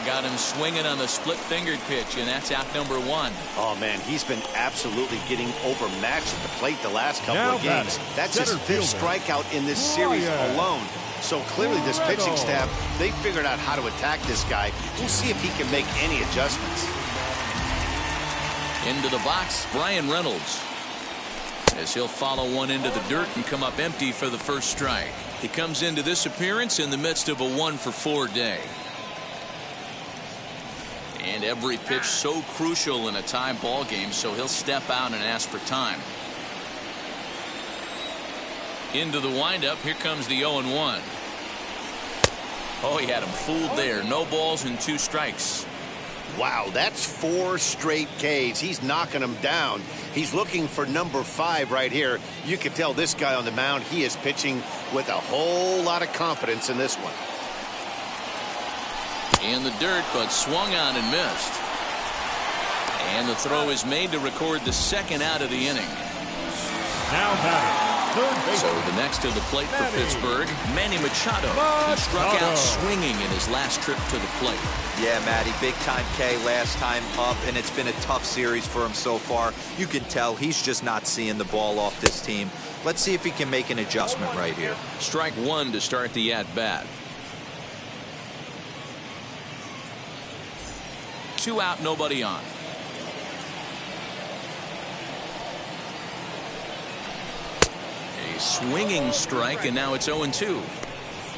Got him swinging on the split-fingered pitch, and that's out number 1. Oh, man, he's been absolutely getting overmatched at the plate the last couple of games. That's his 5th strikeout in this series alone. So clearly this pitching staff, they figured out how to attack this guy. We'll see if he can make any adjustments. Into the box, Brian Reynolds. As he'll follow one into the dirt and come up empty for the first strike. He comes into this appearance in the midst of a 1-for-4 day. And every pitch so crucial in a tie ball game, so he'll step out and ask for time. Into the windup, here comes the 0-1. Oh, he had him fooled there. No balls and 2 strikes. Wow, that's 4 straight Ks. He's knocking them down. He's looking for number 5 right here. You can tell this guy on the mound, he is pitching with a whole lot of confidence in this one. In the dirt, but swung on and missed. And the throw is made to record the 2nd out of the inning. Now batting, third base. So the next to the plate for Pittsburgh, Manny Machado. He struck out swinging in his last trip to the plate. Yeah, Matty, big-time K last time up, and it's been a tough series for him so far. You can tell he's just not seeing the ball off this team. Let's see if he can make an adjustment right here. Strike 1 to start the at-bat. 2 out, nobody on. A swinging strike, and now it's 0-2.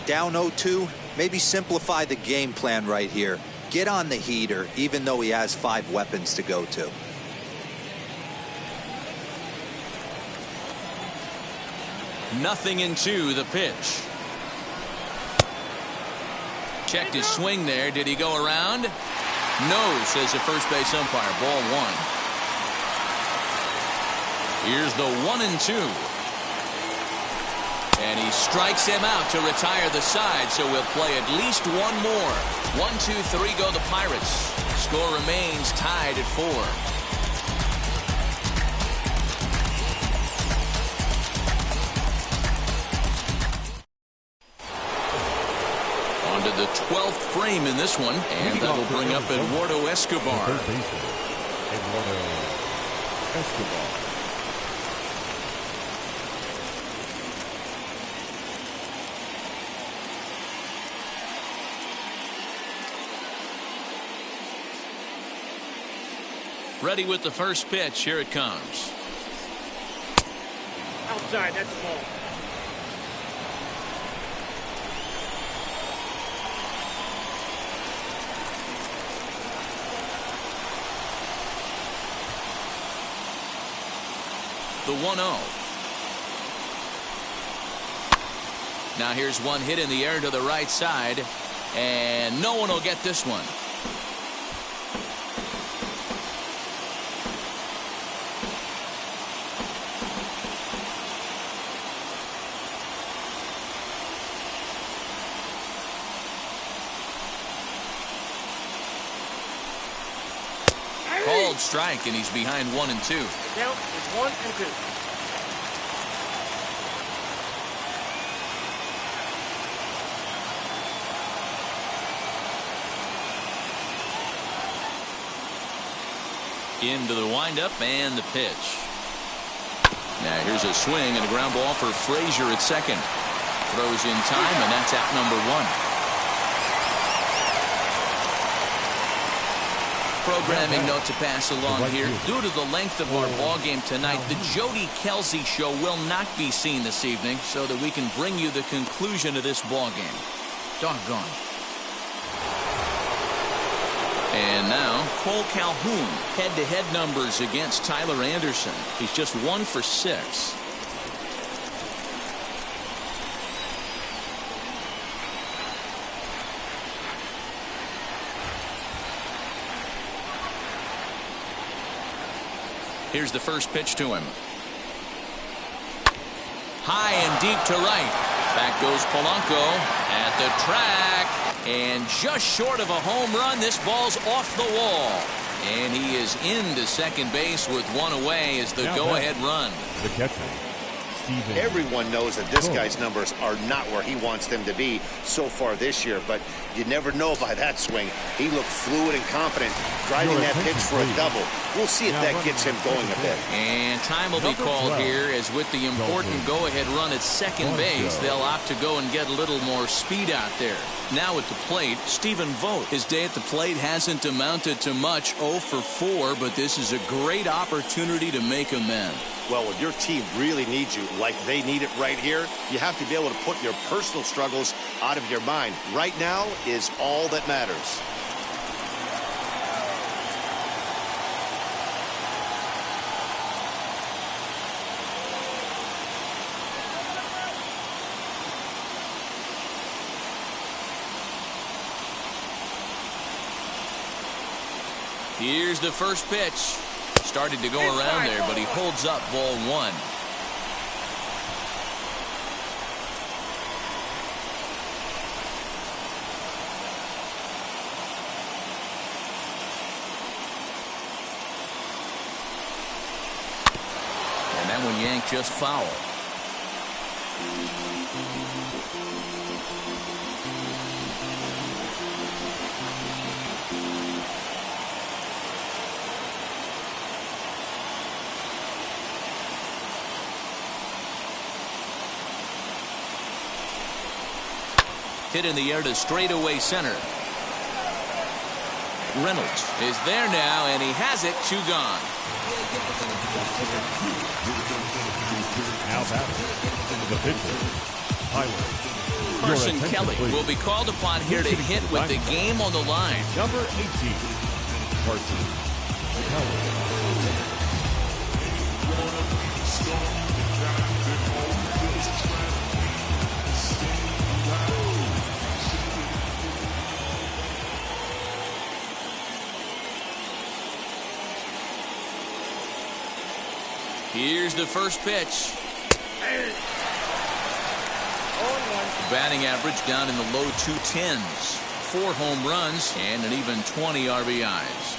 Down 0-2, maybe simplify the game plan right here. Get on the heater, even though he has 5 weapons to go to. Nothing in 2, the pitch. Checked his swing there. Did he go around? No, says the first base umpire. Ball 1. Here's the 1-2. And he strikes him out to retire the side, so we'll play at least one more. 1, 2, 3 go the Pirates. Score remains tied at 4. The 12th frame in this one, and that'll bring up Eduardo Escobar. Eduardo Escobar. Ready with the first pitch. Here it comes. Outside, that's a ball. The 1-0. Now here's one hit in the air to the right side, and no one will get this one. Called strike, and he's behind 1 and 2. Count is 1 and 2. Into the windup and the pitch. Now here's a swing and a ground ball for Frazier at second. Throws in time, and that's out number one. Programming note to pass along here. Due to the length of our ball game tonight, the Jody Kelsey show will not be seen this evening, so that we can bring you the conclusion of this ball game. Doggone. And now Cole Calhoun, head-to-head numbers against Tyler Anderson. He's just 1 for 6. Here's the first pitch to him. High and deep to right. Back goes Polanco at the track. And just short of a home run, this ball's off the wall. And he is into second base with one away as the go-ahead run. The catcher. Everyone knows that this guy's numbers are not where he wants them to be so far this year, but you never know by that swing. He looked fluid and confident, driving that pitch for a double. We'll see if that gets him going a bit. And time will be called here, as with the important go-ahead run at second base, they'll opt to go and get a little more speed out there. Now at the plate, Stephen Vogt. His day at the plate hasn't amounted to much, 0 for 4, but this is a great opportunity to make amends. Well, when your team really needs you, like they need it right here, you have to be able to put your personal struggles out of your mind. Right now is all that matters. Here's the first pitch. Started to go around there, but he holds up ball 1. And that one yanked just foul. Hit in the air to straightaway center. Reynolds is there now, and he has it. 2 gone. Now batting, the pitcher, Tyler. Carson Kelly will be called upon here to hit with the game on the line. Number 18, Carson Kelly. Here's the first pitch. Batting average down in the low 210s. 4 home runs and an even 20 RBIs.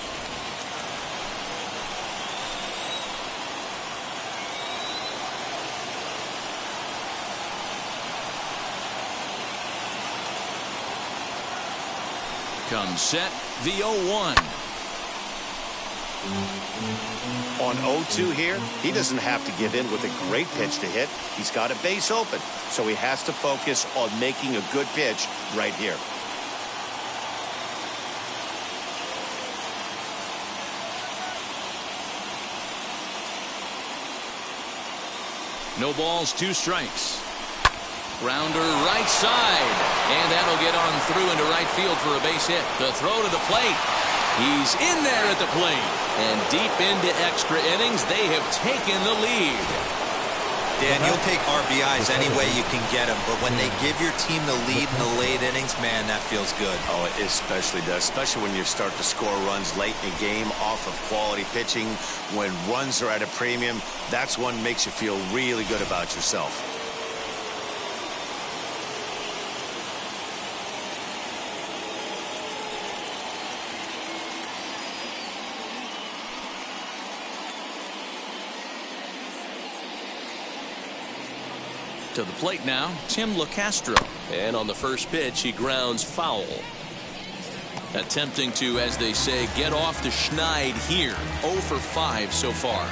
Comes set, the 0-1. On 0-2 here, he doesn't have to give in with a great pitch to hit. He's got a base open, so he has to focus on making a good pitch right here. No balls, 2 strikes. Grounder right side, and that'll get on through into right field for a base hit. The throw to the plate. He's in there at the plate. And deep into extra innings, they have taken the lead. Dan, you'll take RBIs any way you can get them, but when they give your team the lead in the late innings, man, that feels good. Oh, it especially does, especially when you start to score runs late in the game off of quality pitching. When runs are at a premium, that's what makes you feel really good about yourself. To the plate now, Tim LeCastro. And on the first pitch, he grounds foul. Attempting to, as they say, get off the schneid here. 0 for 5 so far.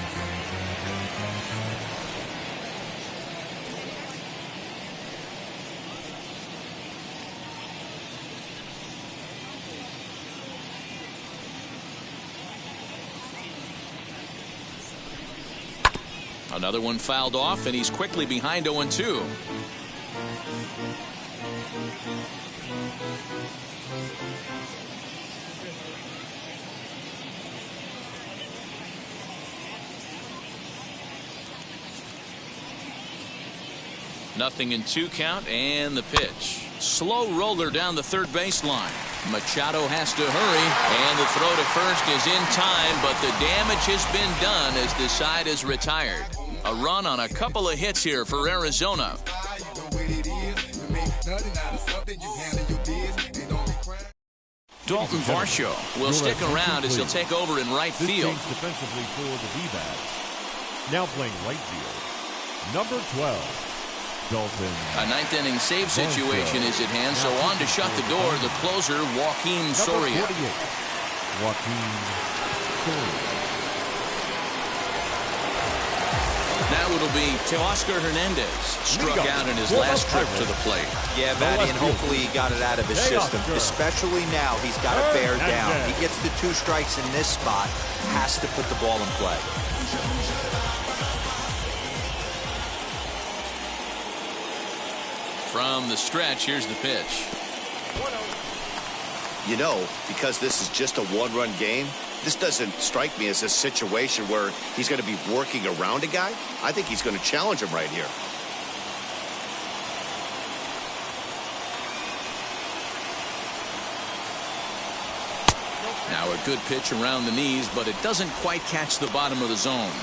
Another one fouled off, and he's quickly behind 0-2. Nothing in 2 count, and the pitch. Slow roller down the third baseline. Machado has to hurry, and the throw to first is in time, but the damage has been done as the side is retired. A run on a couple of hits here for Arizona. Dalton Varsho will stick around as he'll take over in right field. Defensively for the D-backs. Now playing right field, number 12, Dalton. A ninth inning save situation is at hand, so on to shut the door, the closer, Joaquin Soria. Joaquin Soria. Now it'll be Teoscar Hernandez. Struck out in his last trip to the plate. Yeah, Matty, and hopefully he got it out of his system. Especially now, he's got to bear down. He gets the 2 strikes in this spot, has to put the ball in play. From the stretch, here's the pitch. You know, because this is just a one-run game, this doesn't strike me as a situation where he's going to be working around a guy. I think he's going to challenge him right here. Now a good pitch around the knees, but it doesn't quite catch the bottom of the zone.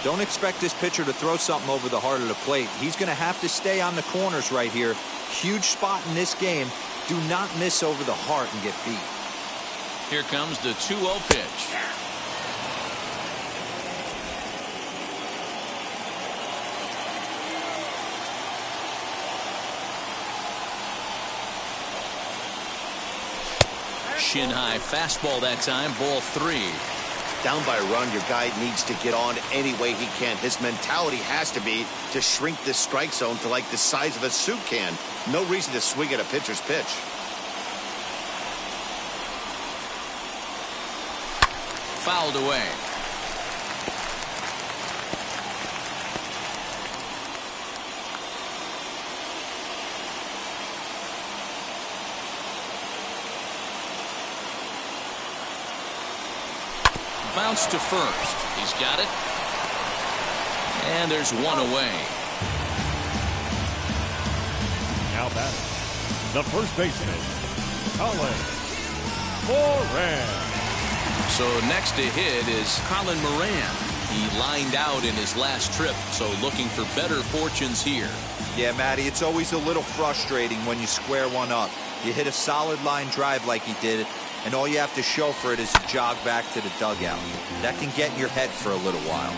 Don't expect this pitcher to throw something over the heart of the plate. He's going to have to stay on the corners right here. Huge spot in this game. Do not miss over the heart and get beat. Here comes the 2-0 pitch. Shin high fastball that time, ball 3. Down by a run, your guy needs to get on any way he can. His mentality has to be to shrink this strike zone to like the size of a soup can. No reason to swing at a pitcher's pitch. Fouled away. Bounce to first. He's got it. And there's one away. Now batting, the first baseman, Colin Moran. So next to hit is Colin Moran. He lined out in his last trip, so looking for better fortunes here. Yeah, Matty, it's always a little frustrating when you square one up. You hit a solid line drive like he did, and all you have to show for it is to jog back to the dugout. That can get in your head for a little while.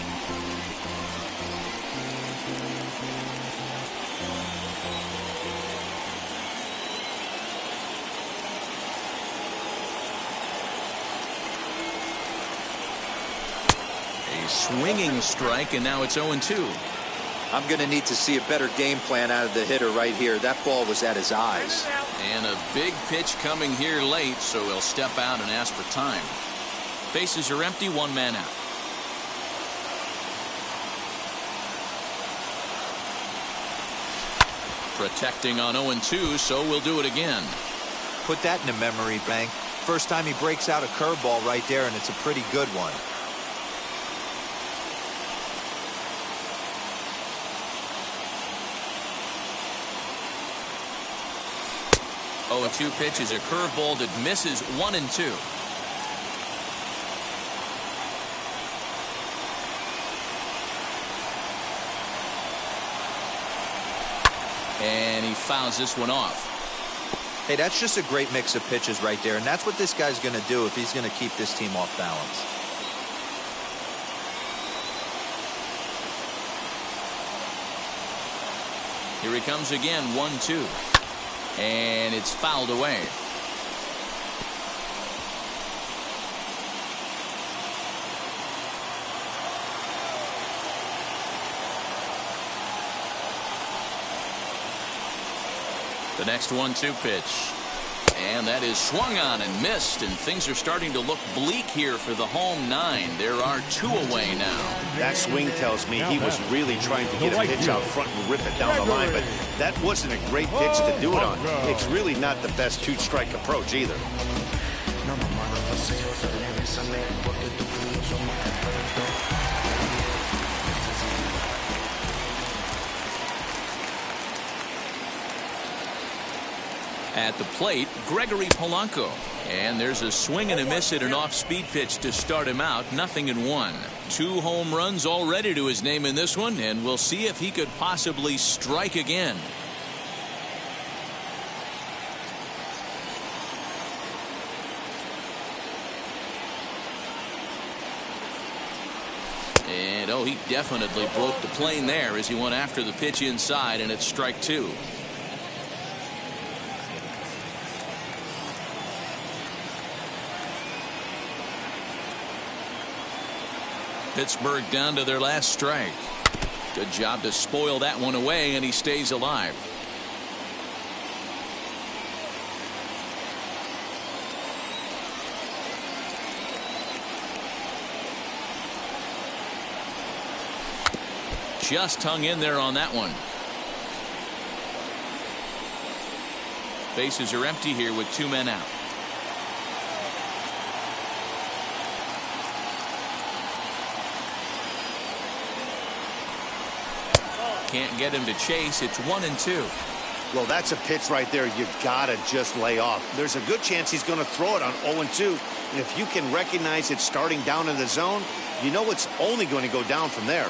A swinging strike, and now it's 0-2. I'm going to need to see a better game plan out of the hitter right here. That ball was at his eyes. And a big pitch coming here late, so he'll step out and ask for time. Bases are empty, 1 man out. Protecting on 0-2, so we'll do it again. Put that in a memory bank. First time he breaks out a curveball right there, and it's a pretty good one. A 2 pitch is a curveball that misses 1-2. And he fouls this one off. Hey, that's just a great mix of pitches right there, and that's what this guy's going to do if he's going to keep this team off balance. Here he comes again, 1-2. And it's fouled away. The next 1-2 pitch. And that is swung on and missed, and things are starting to look bleak here for the home 9. There are 2 away now. That swing tells me he was really trying to get a pitch out front and rip it down the line, but that wasn't a great pitch to do it on. It's really not the best 2-strike approach either. At the plate, Gregory Polanco. And there's a swing and a miss at an off-speed pitch to start him out. 0-1. 2 home runs already to his name in this one, and we'll see if he could possibly strike again. And oh, he definitely broke the plane there as he went after the pitch inside, and it's strike 2. Pittsburgh down to their last strike. Good job to spoil that one away, and he stays alive. Just hung in there on that one. Bases are empty here with 2 men out. Can't get him to chase. It's 1-2. Well, that's a pitch right there you gotta just lay off. There's a good chance he's going to throw it on 0-2, and if you can recognize it starting down in the zone, you know it's only going to go down from there.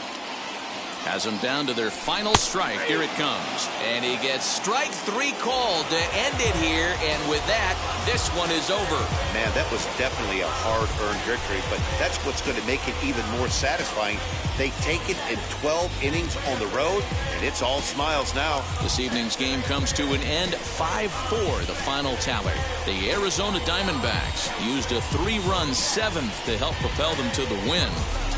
Has them down to their final strike. Here it comes. And he gets strike 3 called to end it here. And with that, this one is over. Man, that was definitely a hard-earned victory, but that's what's going to make it even more satisfying. They take it in 12 innings on the road, and it's all smiles now. This evening's game comes to an end. 5-4, the final tally. The Arizona Diamondbacks used a 3-run 7th to help propel them to the win.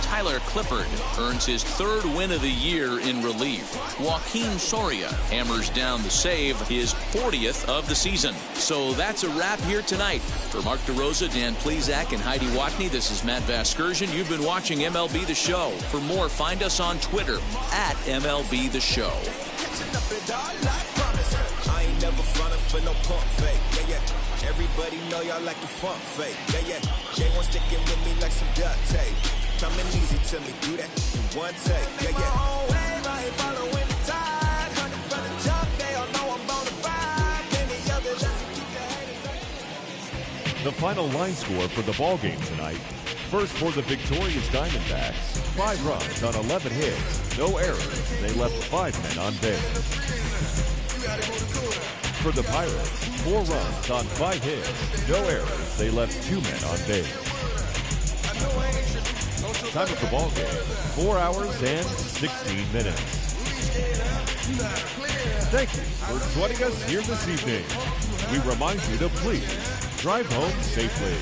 Tyler Clippard earns his 3rd win of the year in relief. Joaquin Soria hammers down the save, his 40th of the season. So that's a wrap here tonight. For Mark DeRosa, Dan Plesac, and Heidi Watney, this is Matt Vasgersian. You've been watching MLB The Show. For more, find us on Twitter at MLB The Show. I ain't never frontin' for no pump fake. Yeah, yeah. Everybody know y'all like the funk fake. Yeah, yeah. They won't stick it with me like some duct tape. Coming easy to me, do that in one take. Yeah, yeah. Following the tide. From the jump, they all know I'm bonafide. Many others just keep their haters. The final line score for the ball game tonight. First for the victorious Diamondbacks, 5 runs on 11 hits, no errors. They left 5 men on base. For the Pirates, 4 runs on 5 hits, no errors. They left 2 men on base. Time of the ball game, 4 hours and 16 minutes. Thank you for joining us here this evening. We remind you to please drive home safely.